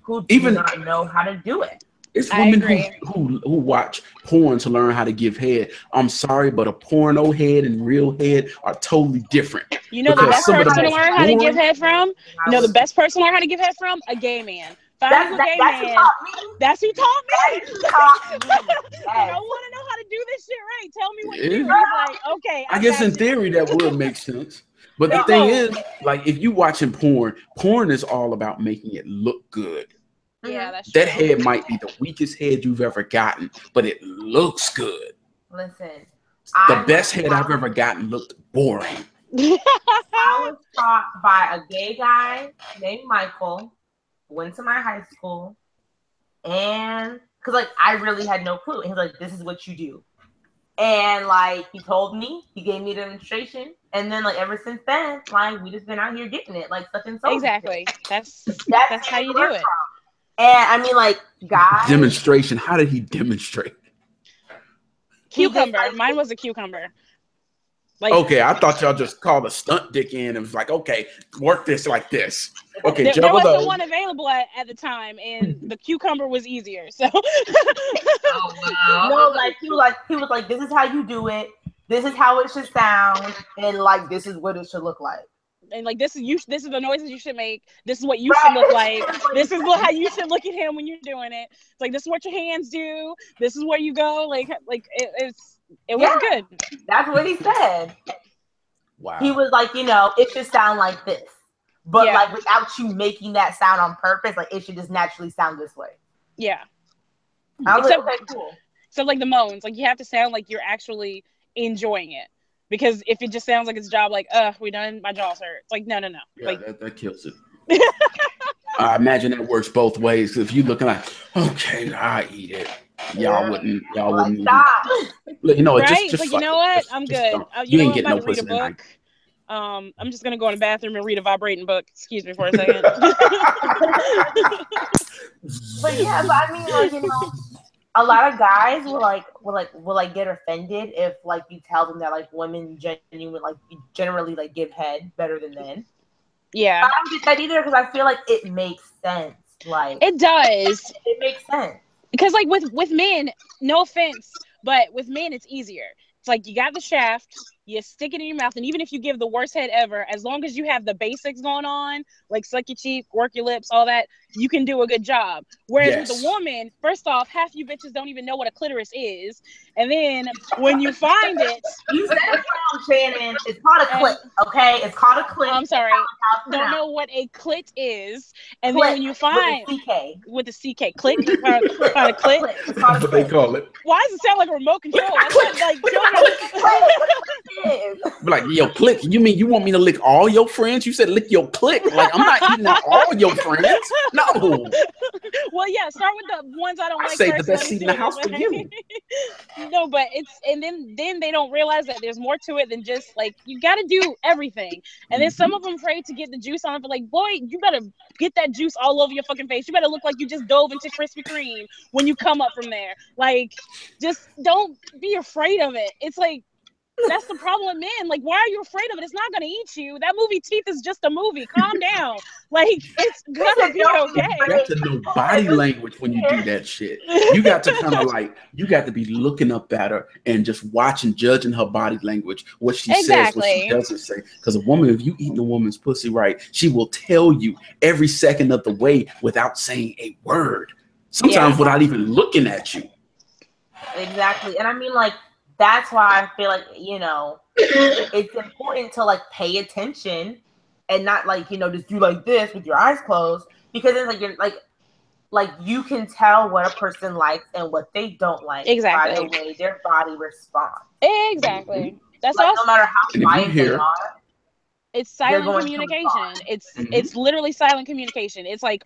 who do not know how to do it. It's women who watch porn to learn how to give head. I'm sorry, but a porno head and real head are totally different. You know the best person to learn how to give head from? You know the best person to learn how to give head from? A gay man. That's who taught me. I want to know how to do this shit right. Tell me what to do. He's like, okay. I guess in theory that would make sense. But the thing is, like, if you watching porn is all about making it look good. Yeah, that's true. That head might be the weakest head you've ever gotten, but it looks good. Listen, the best head I've ever gotten looked boring. I was taught by a gay guy named Michael, went to my high school, and because like I really had no clue. And he's like, "This is what you do," and like he told me, he gave me a demonstration, and then like ever since then, like we just been out here getting it, like such and so. Exactly. That's how you do it. And I mean, like, guys. Demonstration. How did he demonstrate? Cucumber. Mine was a cucumber. Like, okay, I thought y'all just called a stunt dick in and was like, okay, work this like this. Okay, there wasn't one available at the time, and the cucumber was easier. So, no, like he was like, this is how you do it. This is how it should sound, and like this is what it should look like. And like, this is the noises you should make. This is what you should look like. This is how you should look at him when you're doing it. It's like, this is what your hands do. This is where you go. Like it was good. That's what he said. Wow. He was like, it should sound like this, but like without you making that sound on purpose, like it should just naturally sound this way. Yeah. I was like, okay, cool. So like the moans, like you have to sound like you're actually enjoying it. Because if it just sounds like it's a job, like, we done, my jaw's hurt. It's like, no. Yeah, like, that kills it. I imagine that works both ways. If you're looking like, okay, I eat it. Y'all wouldn't. Stop. Right? Just like, you know what? I'm good. You ain't getting I'm no about to read a pussy tonight. book. I'm just gonna go in the bathroom and read a vibrating book. Excuse me for a second. But yeah, I mean, like, a lot of guys will get offended if like you tell them that like women generally like give head better than men. Yeah, I don't get that either because I feel like it makes sense. Like it does. It makes sense because like with men, no offense, but with men it's easier. It's like you got the shaft, you stick it in your mouth, and even if you give the worst head ever, as long as you have the basics going on, like suck your cheek, work your lips, all that, you can do a good job. Whereas with a woman, first off, half you bitches don't even know what a clitoris is, and then when you find it, you said it wrong, Shannon. It's called a clit, okay? It's called a clit. I'm sorry, don't know what a clit is, and clit, then when you find with the CK, click, find a clit. That's what they call it. Why does it sound like a remote control? That's not like Be like, yo, click. You mean you want me to lick all your friends? You said lick your click. Like, I'm not eating out all your friends. No. Well, yeah, start with the ones I don't like. Say the best seat in the house for you. No, but and then they don't realize that there's more to it than just like you got to do everything. And then some of them pray to get the juice on it, but like, boy, you better get that juice all over your fucking face. You better look like you just dove into Krispy Kreme when you come up from there. Like, just don't be afraid of it. It's like, that's the problem with men. Like, why are you afraid of it? It's not gonna eat you. That movie Teeth is just a movie. Calm down. Like, it's gonna be okay. You got to know body language when you do that shit. You got to kind of like, you got to be looking up at her and just watching, judging her body language, what she says, what she doesn't say. Because a woman, if you eating a woman's pussy right, she will tell you every second of the way without saying a word. Sometimes without even looking at you. Exactly. And I mean, like, that's why I feel like, it's important to like pay attention and not like, just do like this with your eyes closed, because it's like you're like you can tell what a person likes and what they don't like by the way their body responds. Exactly. That's like, also, no matter how quiet they are. It's silent communication. It's literally silent communication. It's like,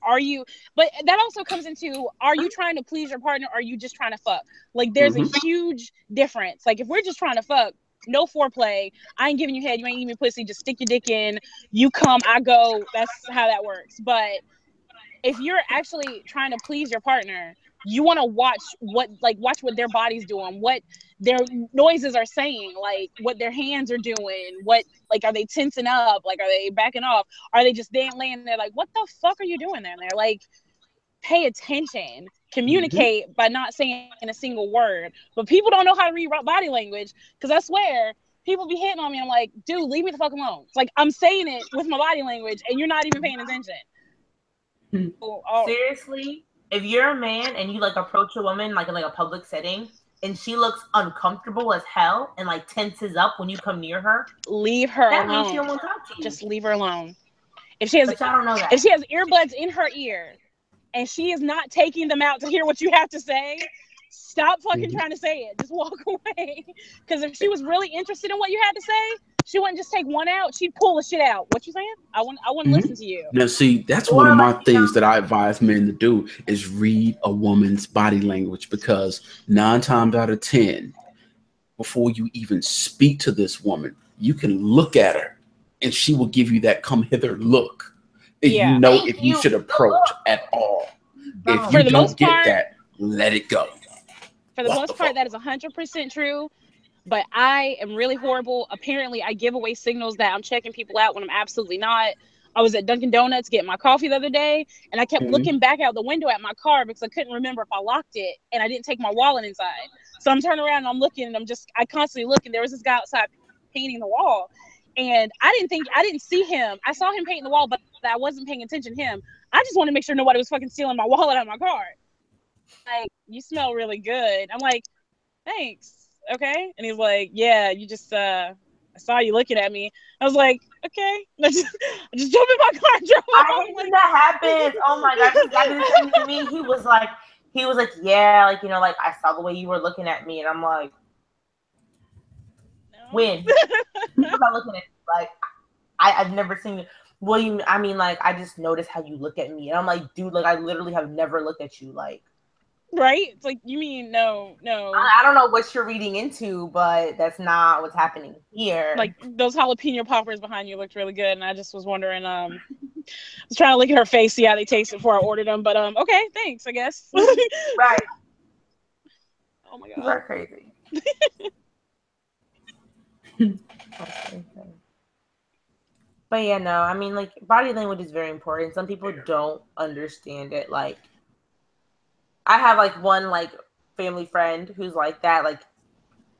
but that also comes into, are you trying to please your partner? Or are you just trying to fuck? Like, there's a huge difference. Like, if we're just trying to fuck, no foreplay, I ain't giving you head, you ain't eating pussy, just stick your dick in, you come, I go. That's how that works. But if you're actually trying to please your partner, you want to watch what their body's doing, what their noises are saying, like what their hands are doing, what, like, are they tensing up, like, are they backing off, are they just laying there like, what the fuck are you doing there? Like, pay attention, communicate by not saying a single word. But people don't know how to read body language, because I swear people be hitting on me, I'm like, dude, leave me the fuck alone. It's like, I'm saying it with my body language and you're not even paying attention. Seriously, if you're a man and you like approach a woman like in like a public setting and she looks uncomfortable as hell and like tenses up when you come near her, leave her that alone. Means she don't want to talk to you. Just leave her alone. If she has, I don't know that. If she has earbuds in her ear and she is not taking them out to hear what you have to say, stop fucking trying to say it. Just walk away. Because if she was really interested in what you had to say, she wouldn't just take one out. She'd pull the shit out. What you saying? I wouldn't listen to you. Now, see, that's one of my things that I advise men to do is read a woman's body language, because 9 times out of 10, before you even speak to this woman, you can look at her and she will give you that come hither look. If you know if you should approach at all. If you don't get that, let it go. For the most part, that is 100% true. But I am really horrible. Apparently, I give away signals that I'm checking people out when I'm absolutely not. I was at Dunkin' Donuts getting my coffee the other day, and I kept looking back out the window at my car because I couldn't remember if I locked it, and I didn't take my wallet inside. So I'm turning around and I'm looking, and I constantly look, and there was this guy outside painting the wall. And I didn't see him. I saw him painting the wall, but I wasn't paying attention to him. I just wanted to make sure nobody was fucking stealing my wallet out of my car. Like, you smell really good. I'm like, thanks. Okay. And he's like, yeah, you just I saw you looking at me. I was like, okay. I just jumped in my car and drove I off. hate when that happens. Oh my gosh, this guy did the same to me. He was like, yeah, like, you know, like, I saw the way you were looking at me, and I'm like, No. when? I'm not looking at you. Like, I've never seen you. Well, I mean, like, I just noticed how you look at me, and I'm like, dude, like, I literally have never looked at you, like. Right? It's like, you mean no. I don't know what you're reading into, but that's not what's happening here. Like, those jalapeno poppers behind you looked really good, and I just was wondering, I was trying to look at her face, see how they tasted before I ordered them, but okay, thanks, I guess. Right. Oh my You god. are crazy. But yeah, no, I mean, like, body language is very important. Some people don't understand it. Like, I have like one like family friend who's like that. Like,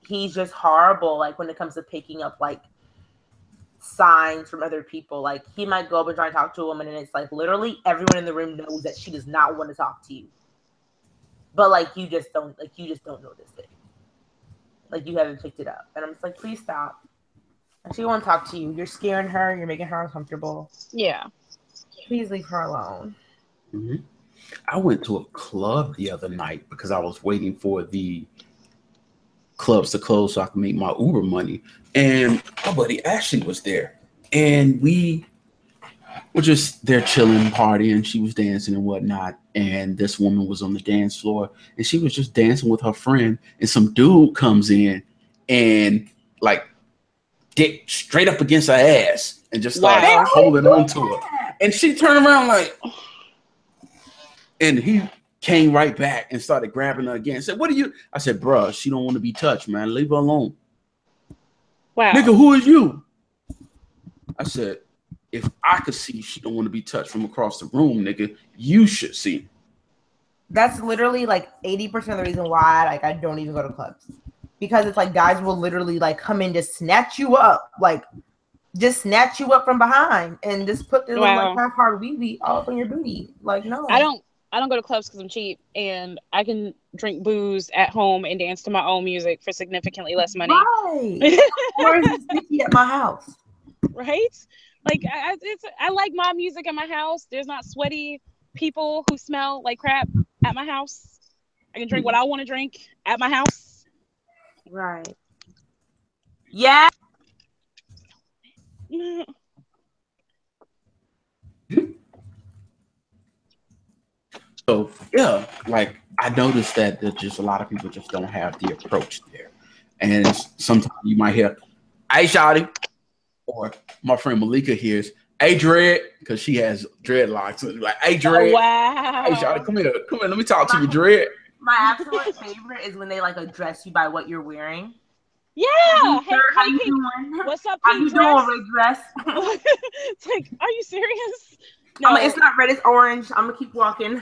he's just horrible. Like, when it comes to picking up like signs from other people, like, he might go up and try to talk to a woman, and it's like literally everyone in the room knows that she does not want to talk to you. But like, you just don't notice it. Like, you haven't picked it up, and I'm just like, please stop. And she won't talk to you. You're scaring her. You're making her uncomfortable. Yeah. Please leave her alone. Mm-hmm. I went to a club the other night because I was waiting for the clubs to close so I could make my Uber money. And my buddy Ashley was there. And we were just there chilling, partying. She was dancing and whatnot. And this woman was on the dance floor. And she was just dancing with her friend. And some dude comes in and like dick straight up against her ass and just starts holding on to her. And she turned around like... And he came right back and started grabbing her again. Said, "What are you?" I said, "Bruh, she don't want to be touched, man. Leave her alone." Wow. Nigga, who is you? I said, if I could see she don't want to be touched from across the room, nigga, you should see. That's literally like 80% of the reason why like I don't even go to clubs. Because it's like guys will literally like come in to snatch you up. Like, just snatch you up from behind and just put their little like half-hard wee-wee all up on your booty. Like, no. I don't go to clubs because I'm cheap, and I can drink booze at home and dance to my own music for significantly less money. Right. Or is it sticky at my house? Right? Like, I like my music at my house. There's not sweaty people who smell like crap at my house. I can drink what I want to drink at my house. Right. Yeah. So yeah, like I noticed that just a lot of people just don't have the approach there. And sometimes you might hear, "Hey, shawty," or my friend Malika hears, "Hey, Dread," because she has dreadlocks. And like, "Hey, Dread." Oh, wow. "Hey, shawty, come here, let me talk to you, Dread." My absolute favorite is when they like address you by what you're wearing. Yeah. Hey, how you doing? What's up, How you doing, red dress? It's like, are you serious? No, like, it's not red, it's orange. I'm gonna keep walking.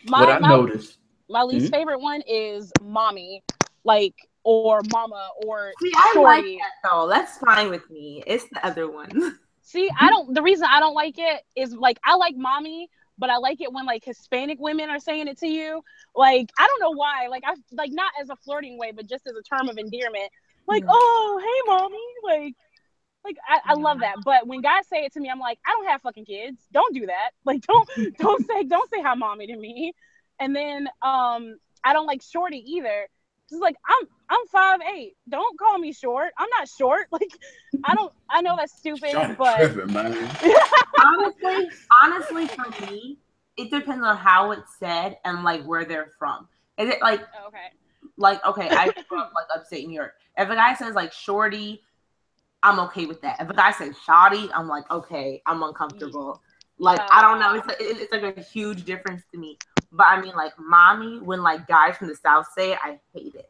What I noticed. My least favorite one is mommy, like, or mama, or See, I shorty. like that though. That's fine with me. It's the other one. See, the reason I don't like it is like I like mommy, but I like it when like Hispanic women are saying it to you. Like, I don't know why. Like, I like not as a flirting way, but just as a term of endearment. Like, oh, hey, mommy. Like I love that. But when guys say it to me, I'm like, I don't have fucking kids. Don't do that. Like, don't say hi, mommy to me. And then I don't like shorty either. It's like I'm 5'8". Don't call me short. I'm not short. Like, I know that's stupid, but tripping, man. honestly, for me, it depends on how it's said and like where they're from. Is it like okay, I grew up like upstate New York. If a guy says like shorty, I'm okay with that. If a guy says shoddy, I'm like, okay, I'm uncomfortable. Like, I don't know. It's like a huge difference to me. But I mean, like, mommy, when like guys from the South say it, I hate it.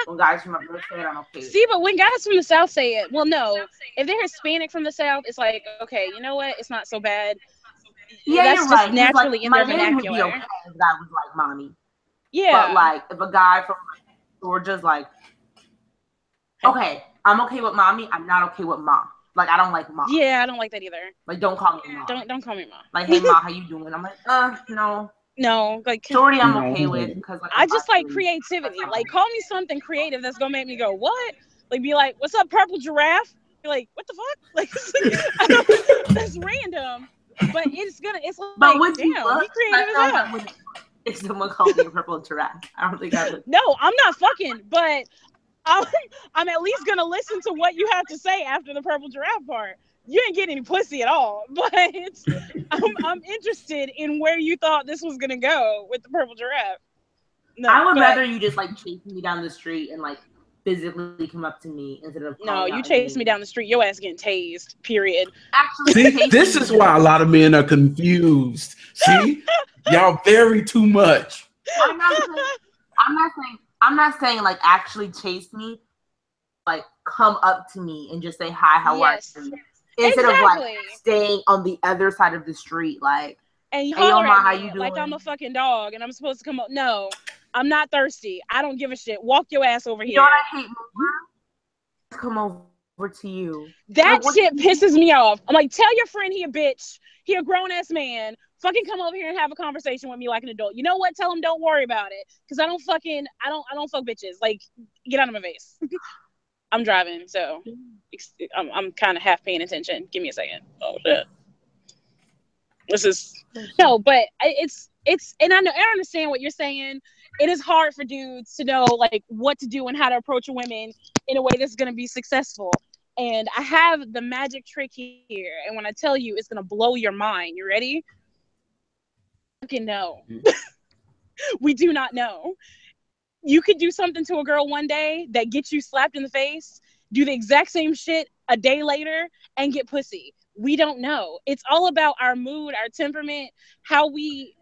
When guys from up north say it, I'm okay. See, but when guys from the South say it, well, no. If they're Hispanic from the South, it's like, okay, you know what? It's not so bad. Yeah, that's you're just right. naturally like, in their my name would vernacular. be okay if a guy was like mommy. Yeah. But like, if a guy from Georgia's like, okay, I'm okay with mommy. I'm not okay with mom. Like I don't like mom. Yeah, I don't like that either. Like don't call me mom. Don't call me mom. Like hey ma, how you doing? I'm like no. No, like Shorty, I'm okay with because like I just like creativity. Like call me something creative that's gonna make me go what? Like be like, what's up, purple giraffe? Be like, what the fuck? Like that's random, but it's like damn, he creative as hell. If someone called me a purple giraffe, I don't think I would. No, I'm not fucking, but I'm at least gonna listen to what you have to say after the purple giraffe part. You ain't getting any pussy at all, but I'm interested in where you thought this was gonna go with the purple giraffe. No, I would rather you just like chase me down the street and like physically come up to me instead of no, you chase me down the street, your ass getting tased. Period. Actually, see, this is why a lot of men are confused. See, y'all vary too much. I'm not saying like actually chase me, like come up to me and just say hi, how are you? Instead of like staying on the other side of the street, like and you hey, holler at me, how you doing? Like I'm a fucking dog and I'm supposed to come up. No, I'm not thirsty. I don't give a shit. Walk your ass over here. You know what I hate more? Come over to you. That like, shit pisses me off. I'm like, tell your friend he a bitch. He a grown ass man. Fucking come over here and have a conversation with me like an adult. You know what? Tell him don't worry about it. Cause I don't fuck bitches. Like, get out of my face. I'm driving, so I'm kind of half paying attention. Give me a second. Oh shit. This is no, but it's and I understand what you're saying. It is hard for dudes to know like what to do and how to approach women in a way that's gonna be successful. And I have the magic trick here, and when I tell you, it's gonna blow your mind. You ready? Fucking no. We do not know. You could do something to a girl one day that gets you slapped in the face, do the exact same shit a day later, and get pussy. We don't know. It's all about our mood, our temperament, how we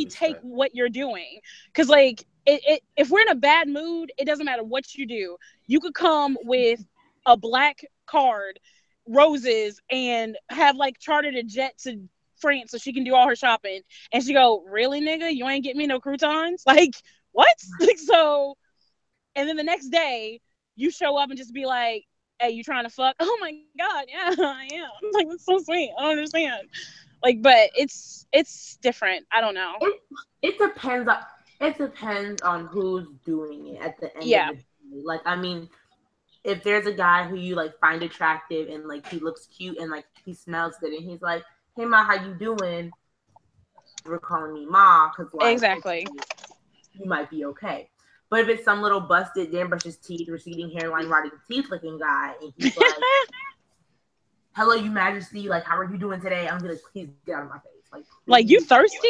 take what you're doing. Because like if we're in a bad mood, it doesn't matter what you do. You could come with a black card, roses, and have like chartered a jet to France so she can do all her shopping, and she go, really, nigga, you ain't get me no croutons? Like what? Like so, and then the next day you show up and just be like, hey, you trying to fuck? Oh my god, yeah, I am. I'm like, that's so sweet. I don't understand. Like, but it's different. I don't know. It depends on who's doing it at the end of the day. Like, I mean, if there's a guy who you like find attractive and like he looks cute and like he smells good and he's like, hey ma, how you doing? You're calling me ma because like exactly. You might be okay. But if it's some little busted, didn't brush his teeth, receding hairline, rotting teeth looking guy, and he's like, hello, you majesty, like, how are you doing today? I'm gonna please get out of my face. Like you thirsty?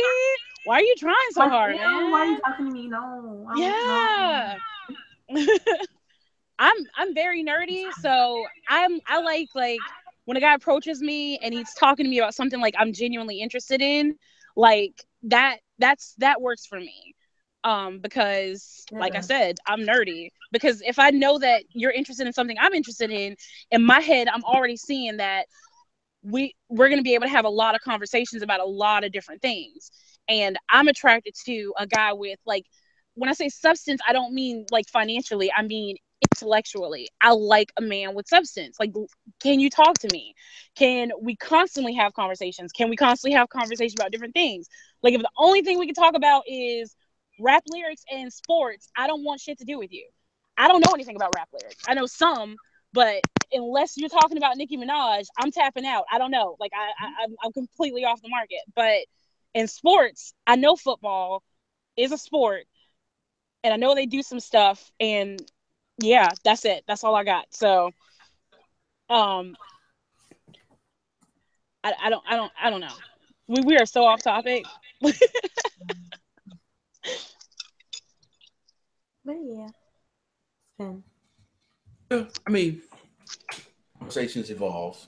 Why are you trying so hard, man? Why are you talking to me? No. Yeah. I'm very nerdy, so I like when a guy approaches me and he's talking to me about something like I'm genuinely interested in, like that works for me. Because like I said, I'm nerdy. Because if I know that you're interested in something I'm interested in my head, I'm already seeing that we're going to be able to have a lot of conversations about a lot of different things. And I'm attracted to a guy with, like, when I say substance, I don't mean like financially, I mean intellectually. I like a man with substance. Like, can you talk to me? Can we constantly have conversations? Can we constantly have conversations about different things? Like, if the only thing we can talk about is rap lyrics and sports, I don't want shit to do with you. I don't know anything about rap lyrics. I know some, but unless you're talking about Nicki Minaj, I'm tapping out. I don't know. Like, I'm completely off the market. But in sports, I know football is a sport, and I know they do some stuff, and yeah, that's it. That's all I got. So, I don't know. We are so off topic. But yeah, I mean, conversations evolve,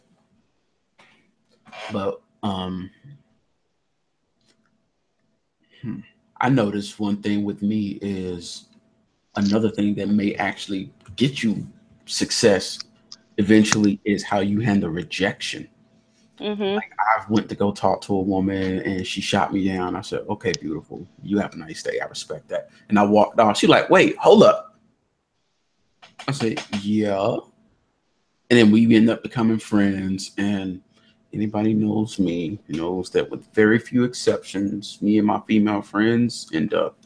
but I noticed one thing with me is another thing that may actually get you success eventually is how you handle rejection. Mm-hmm. Like, I went to go talk to a woman and she shot me down. I said, okay, beautiful. You have a nice day. I respect that. And I walked off. She's like, wait, hold up. I said, yeah. And then we end up becoming friends. And anybody knows me knows that with very few exceptions, me and my female friends end up.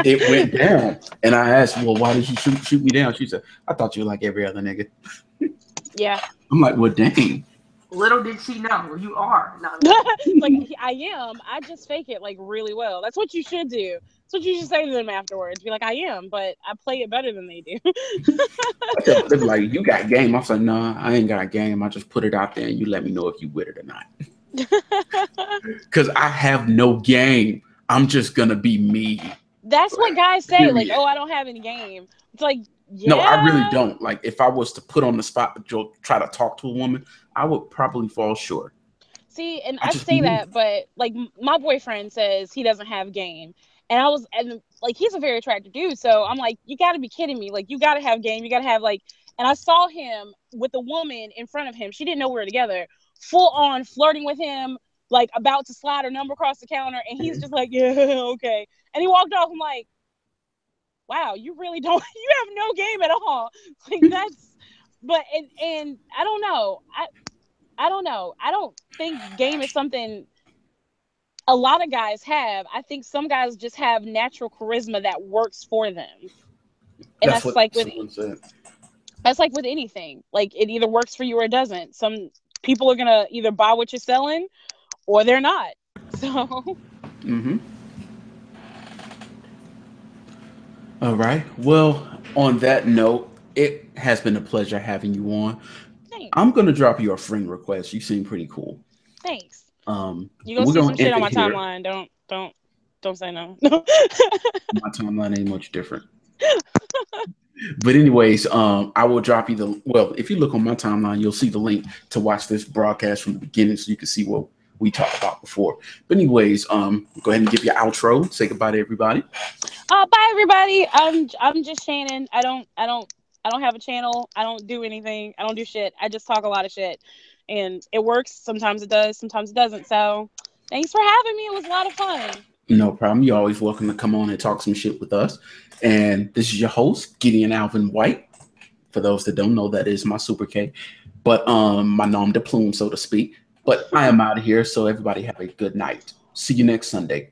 It went down. And I asked, well, why did you shoot me down? She said, I thought you were like every other nigga. Yeah. I'm like, well, dang. Little did she know you are. No. Like, I am. I just fake it like really well. That's what you should do. That's what you should say to them afterwards. Be like, I am, but I play it better than they do. They're like, you got game. I was like, nah, I ain't got game. I just put it out there and you let me know if you with it or not. Because I have no game. I'm just going to be me. That's what guys say. Period. Like, oh, I don't have any game. It's like, yeah. No, I really don't. Like, if I was to put on the spot to try to talk to a woman, I would probably fall short. See, and I say that, but like my boyfriend says he doesn't have game. And like, he's a very attractive dude. So I'm like, you got to be kidding me. Like, you got to have game. You got to have like, and I saw him with a woman in front of him. She didn't know we were together, full on flirting with him, like about to slide her number across the counter. And he's just like, yeah, okay. And he walked off. I'm like, wow, you really don't, you have no game at all. Like, that's, but, and I don't know. I don't know. I don't think game is something a lot of guys have. I think some guys just have natural charisma that works for them. And that's like with anything. Like, it either works for you or it doesn't. Some people are gonna either buy what you're selling or they're not. So All right. Well, on that note, it has been a pleasure having you on. Thanks. I'm gonna drop you a friend request. You seem pretty cool. Thanks. You're gonna see some shit on my timeline. Don't say no. My timeline ain't much different. But anyways, I will drop you if you look on my timeline, you'll see the link to watch this broadcast from the beginning so you can see what we talked about before. But anyways, go ahead and give your outro. Say goodbye to everybody. Bye everybody. I'm just Shannon. I don't have a channel. I don't do anything. I don't do shit. I just talk a lot of shit. And it works. Sometimes it does. Sometimes it doesn't. So thanks for having me. It was a lot of fun. No problem. You're always welcome to come on and talk some shit with us. And this is your host, Gideon Alvin White. For those that don't know, that is my super K. But my nom de plume, so to speak. But I am out of here. So everybody have a good night. See you next Sunday.